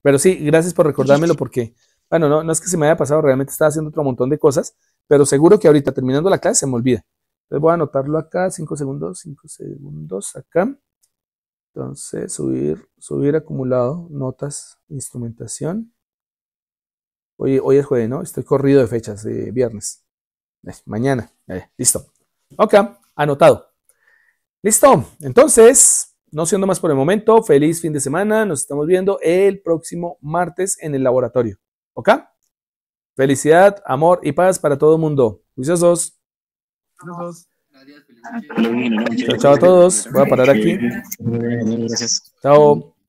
Pero sí, gracias por recordármelo porque, bueno, no es que se me haya pasado, realmente estaba haciendo otro montón de cosas, pero seguro que ahorita terminando la clase se me olvida. Entonces voy a anotarlo acá, 5 segundos acá. Entonces, subir acumulado, notas, instrumentación. Hoy es jueves, ¿no? Estoy corrido de fechas, de viernes. Mañana, listo. Ok, anotado. Listo, entonces, no siendo más por el momento, feliz fin de semana. Nos estamos viendo el próximo martes en el laboratorio. ¿Ok? Felicidad, amor y paz para todo el mundo. Juiciosos. Chao, chao a todos. Voy a parar aquí. Gracias. Chao.